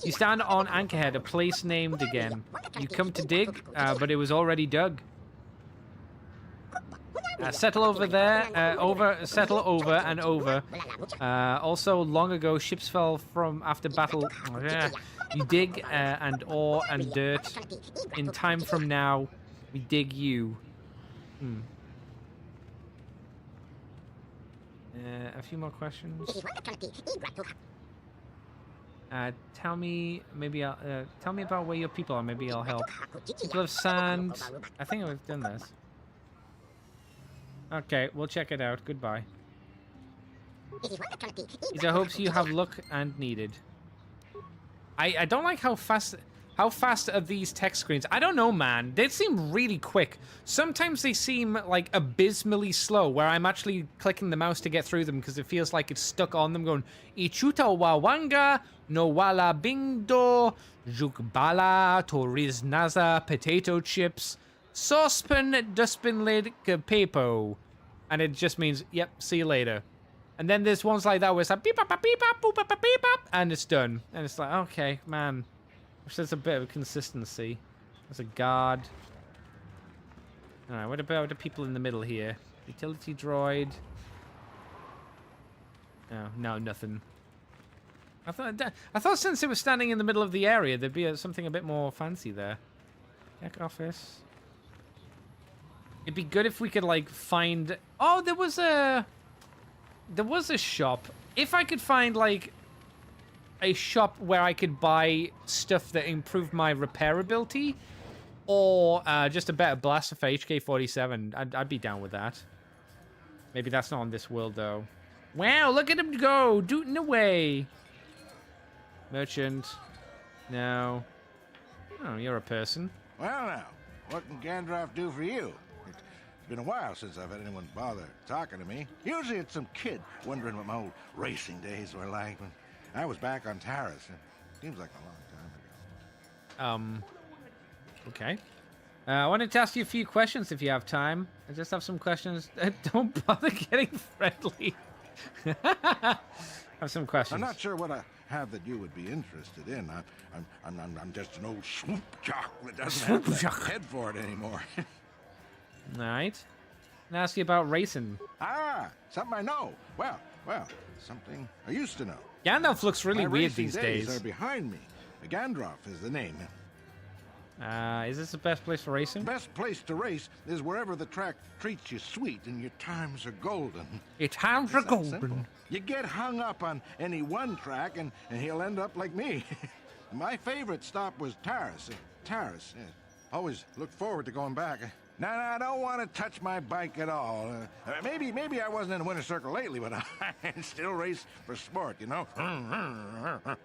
You stand on Anchorhead, a place named again. You come to dig, but it was already dug. Settle over there. Settle over and over. Also, long ago, ships fell from after battle. You dig and ore and dirt. In time from now, we dig you. A few more questions. Tell me about where your people are. Maybe I'll help. People of sand. I think we've done this. Okay, we'll check it out. Goodbye. It hopes you have luck and needed. I don't like how fast... How fast are these text screens? I don't know, man. They seem really quick. Sometimes they seem like abysmally slow, where I'm actually clicking the mouse to get through them because it feels like it's stuck on them going, Ichuta wawanga, no wala bingdo, jukbala, toriz naza, potato chips, saucepan, dustbin lid, kapepo. And it just means, yep, see you later. And then there's ones like that where it's like, beep, bop, beep, bop, boop, bop, beep, bop, and it's done. And it's like, okay, man. Wish there's a bit of consistency. There's a guard. Alright, what about the people in the middle here? Utility droid. Oh, no, nothing. I thought since it was standing in the middle of the area, there'd be something a bit more fancy there. Tech office. It'd be good if we could, like, find... Oh, there was a shop. If I could find, like, a shop where I could buy stuff that improved my repairability, or just a better blaster for HK-47, I'd be down with that. Maybe that's not on this world, though. Wow, look at him go! Dooting away! Merchant. No. Oh, you're a person. Well, now, what can Gandalf do for you? It's been a while since I've had anyone bother talking to me. Usually it's some kid wondering what my old racing days were like when I was back on Taris. It seems like a long time ago. Okay. I wanted to ask you a few questions if you have time. I just have some questions. Don't bother getting friendly. I have some questions. I'm not sure what I have that you would be interested in. I'm just an old swoop jock that doesn't have the head for it anymore. All right. I'll ask you about racing. Ah, something I know. Well, something I used to know. Gandalf looks really My weird racing these days. are behind me. Gandalf is the name. Is this the best place for racing? Best place to race is wherever the track treats you sweet and your times are golden. Your times are golden. Simple. You get hung up on any one track and he'll end up like me. My favorite stop was Taris. Taris. Yeah. Always look forward to going back. No, I don't want to touch my bike at all. Maybe I wasn't in the winner's circle lately, but I still race for sport, you know? Are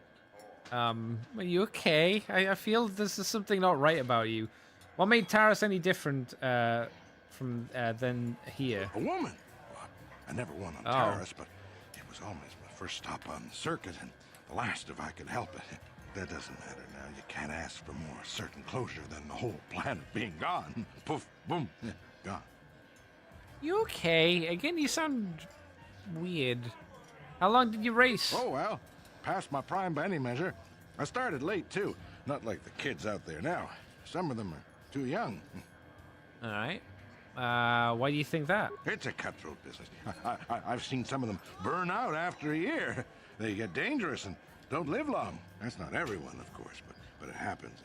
you okay? I feel this is something not right about you. What made Taris any different from than here? A woman. Well, I never won on Taris, but it was always my first stop on the circuit, and the last if I could help it. That doesn't matter now. You can't ask for more certain closure than the whole planet being gone. Poof, boom, gone. You okay? Again, you sound weird. How long did you race? Oh, well, past my prime by any measure. I started late, too. Not like the kids out there now. Some of them are too young. All right. Why do you think that? It's a cutthroat business. I've seen some of them burn out after a year. They get dangerous and don't live long. That's not everyone, of course, but it happens.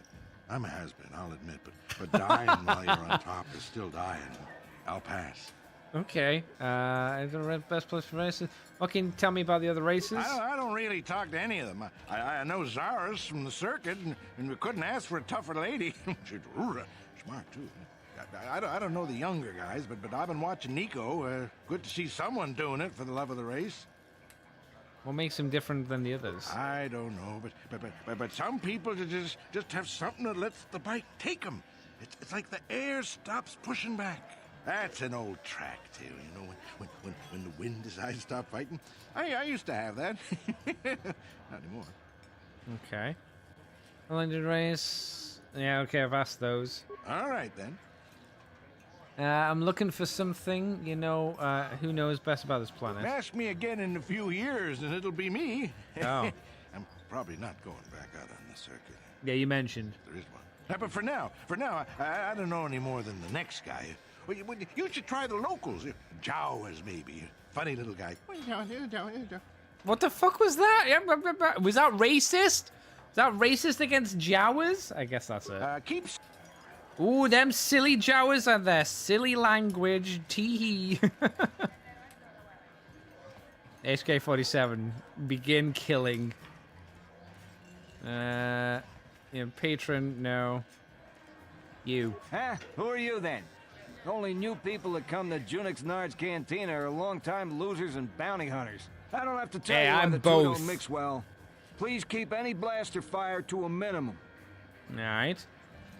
I'm a has-been, I'll admit, but dying while you're on top is still dying. I'll pass. Okay. The best place for races. What can you tell me about the other races? I don't really talk to any of them. I know Zara's from the circuit, and we couldn't ask for a tougher lady. She's smart, too. I don't know the younger guys, but I've been watching Nico. Good to see someone doing it for the love of the race. What makes him different than the others? I don't know, but some people just have something that lets the bike take them. It's like the air stops pushing back. That's an old track, too, you know, when the wind decides to stop fighting. I used to have that. Not anymore. Okay. London race. Yeah, okay, I've asked those. All right, then. I'm looking for something, you know, who knows best about this planet. Ask me again in a few years, and it'll be me. Oh. I'm probably not going back out on the circuit. Yeah, you mentioned. There is one. But for now, I don't know any more than the next guy. Well, you should try the locals. Jawas, maybe. Funny little guy. What the fuck was that? Was that racist? Was that racist against Jawas? I guess that's it. Ooh, them silly Jawas and their silly language. Tee-hee. HK-47. Begin killing. Patron, no. You. Huh? Who are you then? Only new people that come to Junix Nard's Cantina are long-time losers and bounty hunters. I don't have to tell you why the two don't mix well. Please keep any blaster fire to a minimum. Alright. Do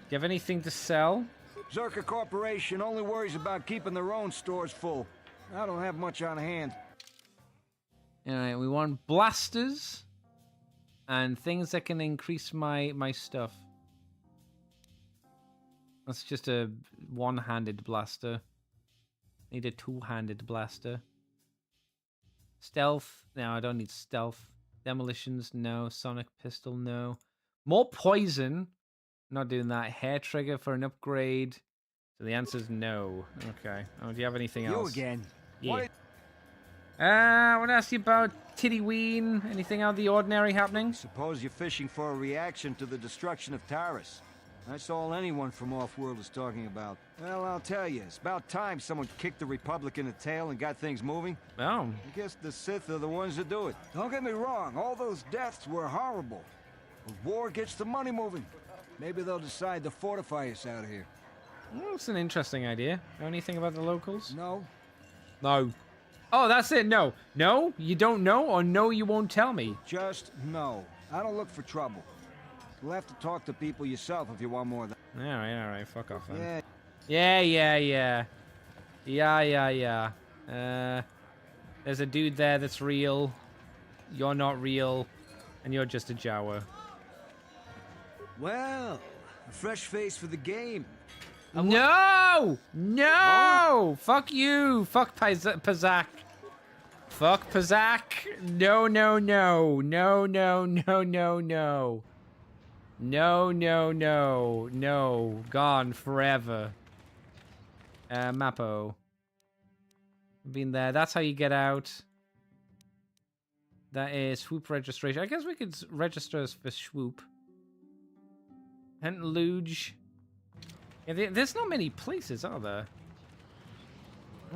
you have anything to sell? Zerka Corporation only worries about keeping their own stores full. I don't have much on hand. Alright, we want blasters and things that can increase my stuff. That's just a one-handed blaster. Need a two-handed blaster. Stealth. No, I don't need stealth. Demolitions, no. Sonic pistol, no. More poison. Not doing that. Hair trigger for an upgrade. So the answer is no. Okay. Oh, do you have anything else? You again. Yeah. I want to ask you about Tatooine. Anything out of the ordinary happening? Suppose you're fishing for a reaction to the destruction of Taris. That's all anyone from off-world is talking about. Well, I'll tell you, it's about time someone kicked the Republic in the tail and got things moving. Oh. I guess the Sith are the ones that do it. Don't get me wrong, all those deaths were horrible. But war gets the money moving. Maybe they'll decide to fortify us out here. Well, that's an interesting idea. Know anything about the locals? No. No. Oh, that's it. No. No? You don't know, or no, you won't tell me? Just no. I don't look for trouble. You'll have to talk to people yourself if you want more of that. Alright. Fuck off, then. Yeah. Yeah. There's a dude there that's real. You're not real. And you're just a Jawa. Well, a fresh face for the game. No! No! Fuck you! Fuck Pazak. Fuck Pazak. No. No. Gone forever. Mappo. Been there. That's how you get out. That is swoop registration. I guess we could register us for swoop. Hunt Luge. Yeah, there's not many places, are there?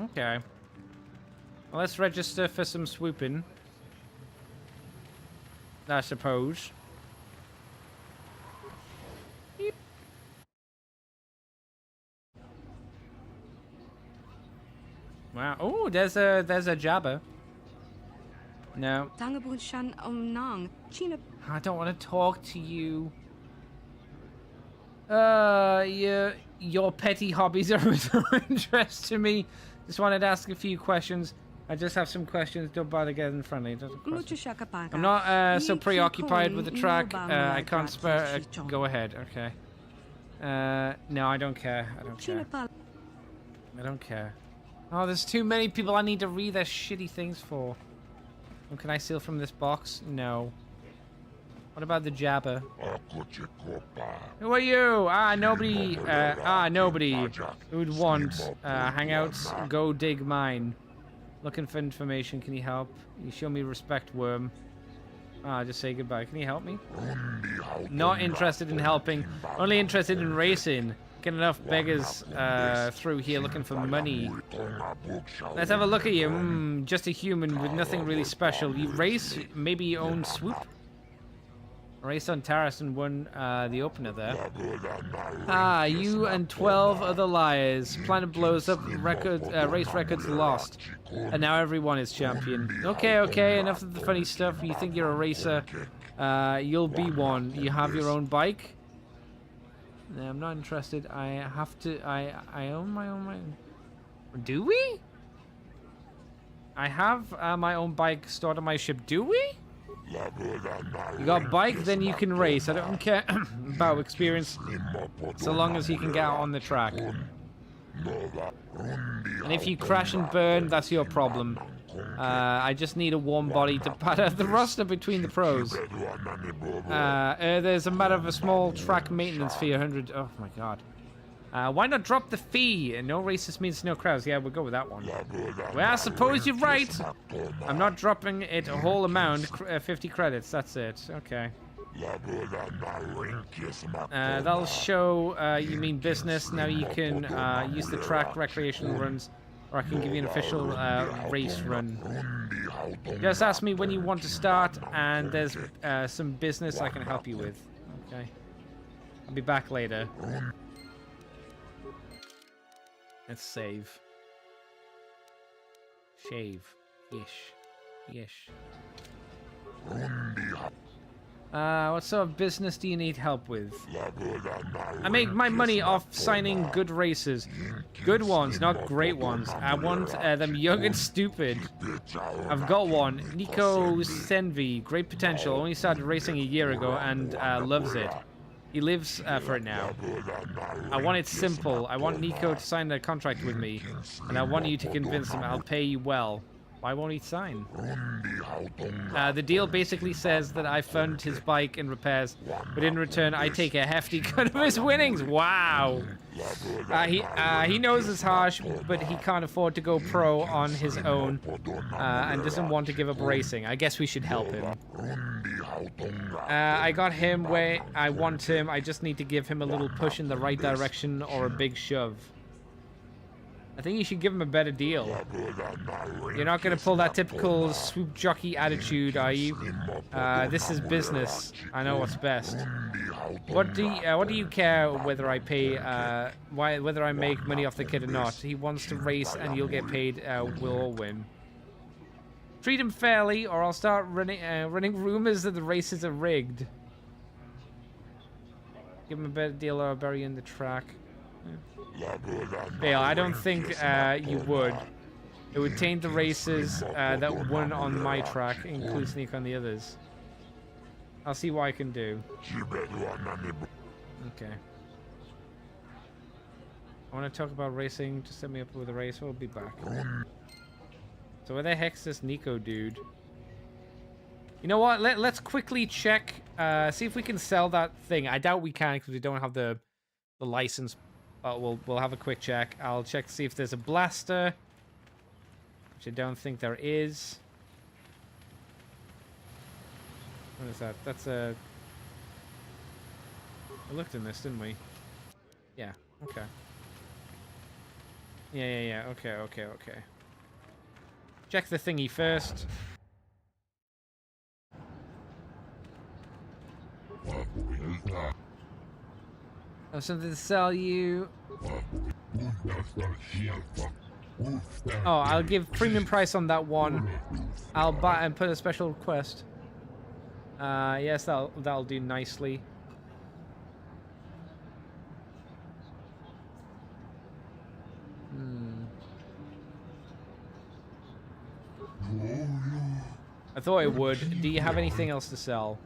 Okay. Well, let's register for some swooping. I suppose. Beep. Wow. Oh, there's a Jabba. No. I don't want to talk to you. Your petty hobbies are of no interest to me. Just wanted to ask a few questions. I just have some questions. Don't bother getting friendly. I'm not so preoccupied with the track. I can't spare. Go ahead. Okay. No, I don't care. I don't care. Oh, there's too many people I need to read their shitty things for. Oh, can I steal from this box? No. What about the Jabba? Who are you? Nobody. Nobody who'd want hangouts. Go dig mine. Looking for information. Can you help? You show me respect, worm. Just say goodbye. Can you help me? Not interested in helping. Only interested in racing. Get enough beggars through here looking for money. Let's have a look at you. Just a human with nothing really special. You race? Maybe you own swoop? Race on Taris and won the opener there. You and 12 other liars. Planet blows up, race records lost. And now everyone is champion. Okay, enough of the funny stuff. You think you're a racer. You'll be one. You have your own bike? No, I'm not interested. I have to... I own my own... Do we? I have my own bike stored on my ship. Do we? You got a bike, then you can race. I don't care about experience, so long as you can get out on the track. And if you crash and burn, that's your problem. I just need a warm body to pad out the roster between the pros. There's a matter of a small track maintenance fee, 100. Oh my god. Why not drop the fee? No racist means no crowds. Yeah, we'll go with that one. Well, I suppose you're right. I'm not dropping it a whole amount. 50 credits, that's it. Okay. That'll show you mean business. Now you can use the track recreational runs, or I can give you an official race run. Just ask me when you want to start, and there's some business I can help you with. Okay. I'll be back later. Let's save. Shave. Ish. What sort of business do you need help with? I make my money off signing good races. Good ones, not great ones. I want them young and stupid. I've got one. Nico Senvi, great potential. Only started racing a year ago and loves it. He lives for it now. I want it simple. I want Nico to sign a contract with me. And I want you to convince him I'll pay you well. Why won't he sign? The deal basically says that I fund his bike and repairs, but in return I take a hefty cut of his winnings. Wow. He knows it's harsh, but he can't afford to go pro on his own and doesn't want to give up racing. I guess we should help him. I got him where I want him. I just need to give him a little push in the right direction or a big shove. I think you should give him a better deal. You're not going to pull that typical swoop jockey attitude, are you? This is business. I know what's best. What do you care whether I pay? Whether I make money off the kid or not? He wants to race, and you'll get paid. We'll all win. Treat him fairly, or I'll start running rumors that the races are rigged. Give him a better deal, or I'll bury you in the track. Fail. I don't think you would. It would taint the races that won on my track, include sneak on the others. I'll see what I can do. Okay. I want to talk about racing. Just set me up with a race. We'll be back. So where the heck's this Nico dude? You know what? Let's quickly check. See if we can sell that thing. I doubt we can because we don't have the license. But we'll have a quick check. I'll check to see if there's a blaster, which I don't think there is. What is that? That's a... We looked in this, didn't we? Yeah, okay. Yeah. Okay. Check the thingy first. I have something to sell you. Oh, I'll give premium price on that one. I'll buy and put a special request. Yes, that'll do nicely. I thought it would. Do you have anything else to sell?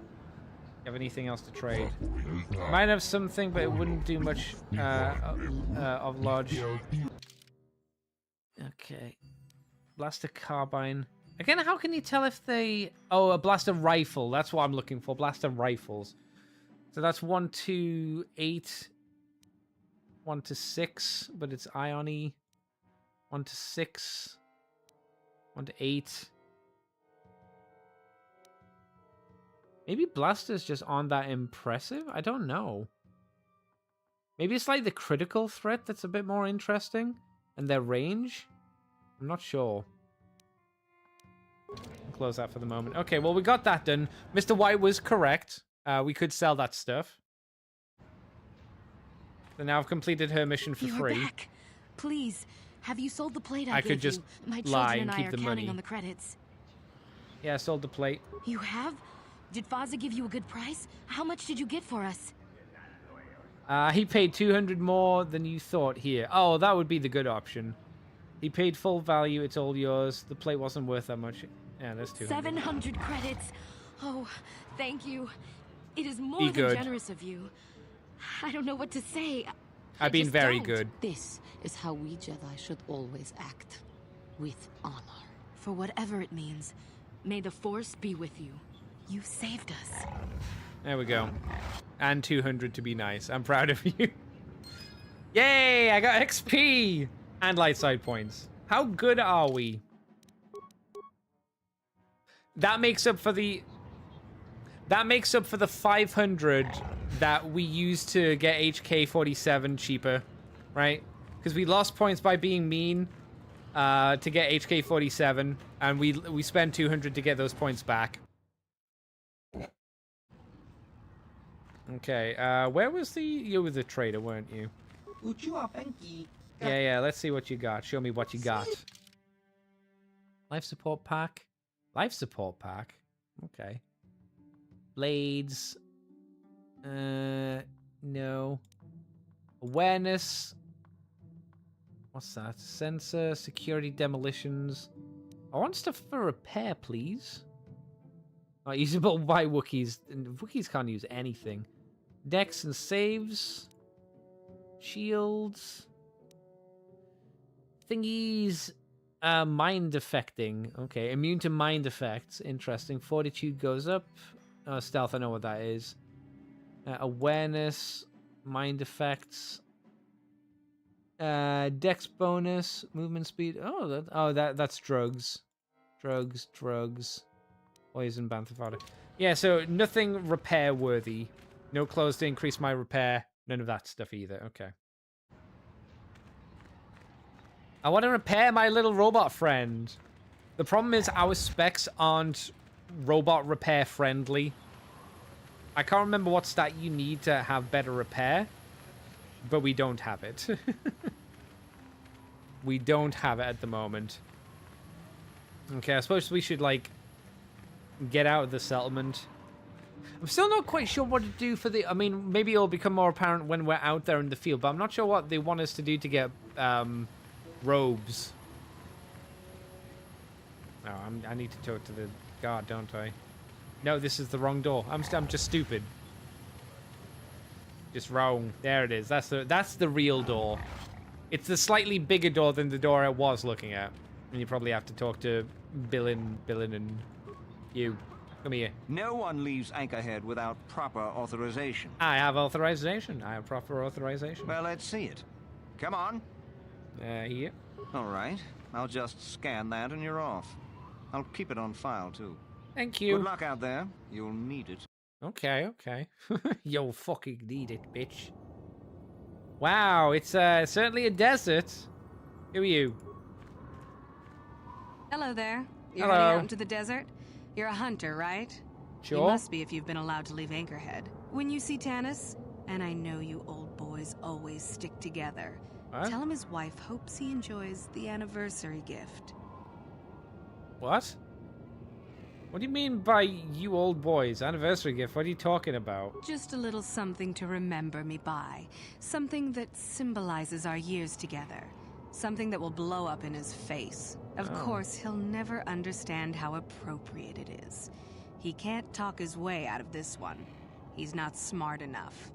Have anything else to trade? Might have something, but it wouldn't do much of large. Okay. Blaster carbine. Again, how can you tell if they... Oh, a blaster rifle. That's what I'm looking for. Blaster rifles. So that's 1 to 8. 1 to 6, but it's ion-y. 1 to 6. 1 to 8. Maybe blasters just aren't that impressive? I don't know. Maybe it's like the critical threat that's a bit more interesting. And their range? I'm not sure. I'll close that for the moment. Okay, well, we got that done. Mr. White was correct. We could sell that stuff. So now I've completed her mission for free. You're back. Please, have you sold the plate I I gave could just you? My lie children and and I keep are the counting money. on the credits. Yeah, I sold the plate. You have? Did Faza give you a good price? How much did you get for us? He paid 200 more than you thought here. Oh, that would be the good option. He paid full value. It's all yours. The plate wasn't worth that much. Yeah, that's 200. 700 credits. Oh, thank you. It is more Be than good. generous of you. I don't know what to say. I've been just very don't. good. This is how we Jedi should always act. With honor. For whatever it means, may the Force be with you. You saved us. There we go. And 200 to be nice. I'm proud of you. Yay! I got XP! And light side points. How good are we? That makes up for the... That makes up for the 500 that we used to get HK-47 cheaper. Right? Because we lost points by being mean to get HK-47. And we spent 200 to get those points back. Okay, where was the... You were the trader, weren't you? Yeah, let's see what you got. Show me what you got. Life support pack? Life support pack? Okay. Blades. No. Awareness. What's that? Sensor, security, demolitions. I want stuff for repair, please. Not usable by Wookiees. Wookiees can't use anything. Dex and saves. Shields. Thingies. Mind affecting. Okay, immune to mind effects. Interesting. Fortitude goes up. Stealth, I know what that is. Awareness. Mind effects. Dex bonus. Movement speed. That's drugs. Drugs. Poison, bantha fodder. Yeah, so nothing repair worthy. No clothes to increase my repair. None of that stuff either. Okay. I want to repair my little robot friend. The problem is our specs aren't robot repair friendly. I can't remember what stat you need to have better repair, but we don't have it. We don't have it at the moment. Okay, I suppose we should, like, get out of the settlement. I'm still not quite sure what to do for the... I mean, maybe it'll become more apparent when we're out there in the field, but I'm not sure what they want us to do to get robes. No, I need to talk to the guard, don't I? No, this is the wrong door. I'm just stupid. Just wrong. There it is. That's the real door. It's the slightly bigger door than the door I was looking at. And you probably have to talk to Billin and you. Come here. No one leaves Anchorhead without proper authorization. I have authorization. I have proper authorization. Well, let's see it. Come on. Here. All right. I'll just scan that and you're off. I'll keep it on file, too. Thank you. Good luck out there. You'll need it. Okay. You'll fucking need it, bitch. Wow, it's certainly a desert. Who are you? Hello there. You're Hello. heading out into the desert? You're a hunter, right? Sure. You must be if you've been allowed to leave Anchorhead. When you see Tanis, and I know you old boys always stick together, what? Tell him his wife hopes he enjoys the anniversary gift. What? What do you mean by you old boys? Anniversary gift? What are you talking about? Just a little something to remember me by. Something that symbolizes our years together. Something that will blow up in his face. Of course, he'll never understand how appropriate it is. He can't talk his way out of this one. He's not smart enough.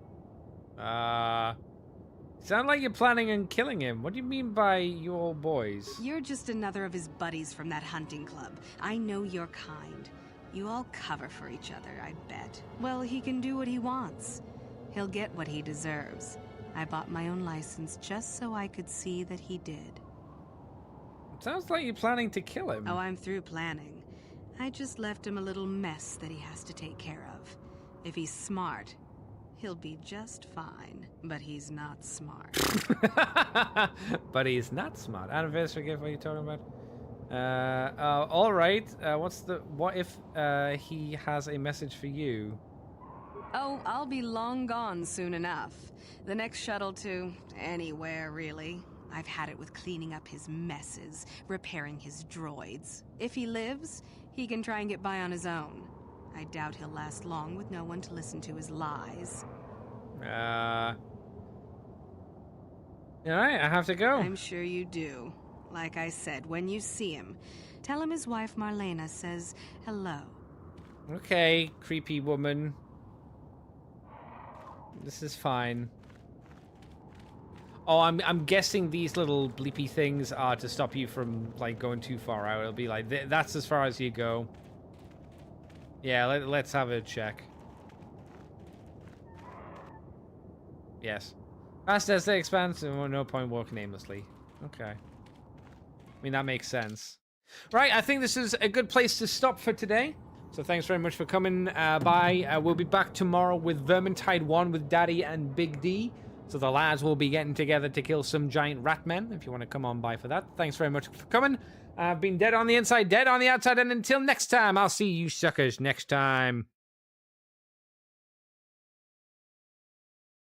Sound like you're planning on killing him. What do you mean by you old boys? You're just another of his buddies from that hunting club. I know your kind. You all cover for each other, I bet. Well, he can do what he wants. He'll get what he deserves. I bought my own license just so I could see that he did. Sounds like you're planning to kill him. Oh, I'm through planning. I just left him a little mess that he has to take care of. If he's smart, he'll be just fine. But he's not smart. But he's not smart. Anniversary gift, what are you talking about? All right. What if he has a message for you? Oh, I'll be long gone soon enough. The next shuttle to anywhere, really. I've had it with cleaning up his messes, repairing his droids. If he lives, he can try and get by on his own. I doubt he'll last long with no one to listen to his lies. Alright, I have to go. I'm sure you do. Like I said, when you see him, tell him his wife Marlena says hello. Okay, creepy woman. This is fine. Oh, I'm guessing these little bleepy things are to stop you from, like, going too far out. It'll be like, that's as far as you go. Yeah, let's have a check. Yes. Fast as they expand, so no point walking aimlessly. Okay. I mean, that makes sense. Right, I think this is a good place to stop for today. So thanks very much for coming by. We'll be back tomorrow with Vermintide 1 with Daddy and Big D. So the lads will be getting together to kill some giant rat men, if you want to come on by for that. Thanks very much for coming. I've been dead on the inside, dead on the outside, and until next time, I'll see you suckers next time.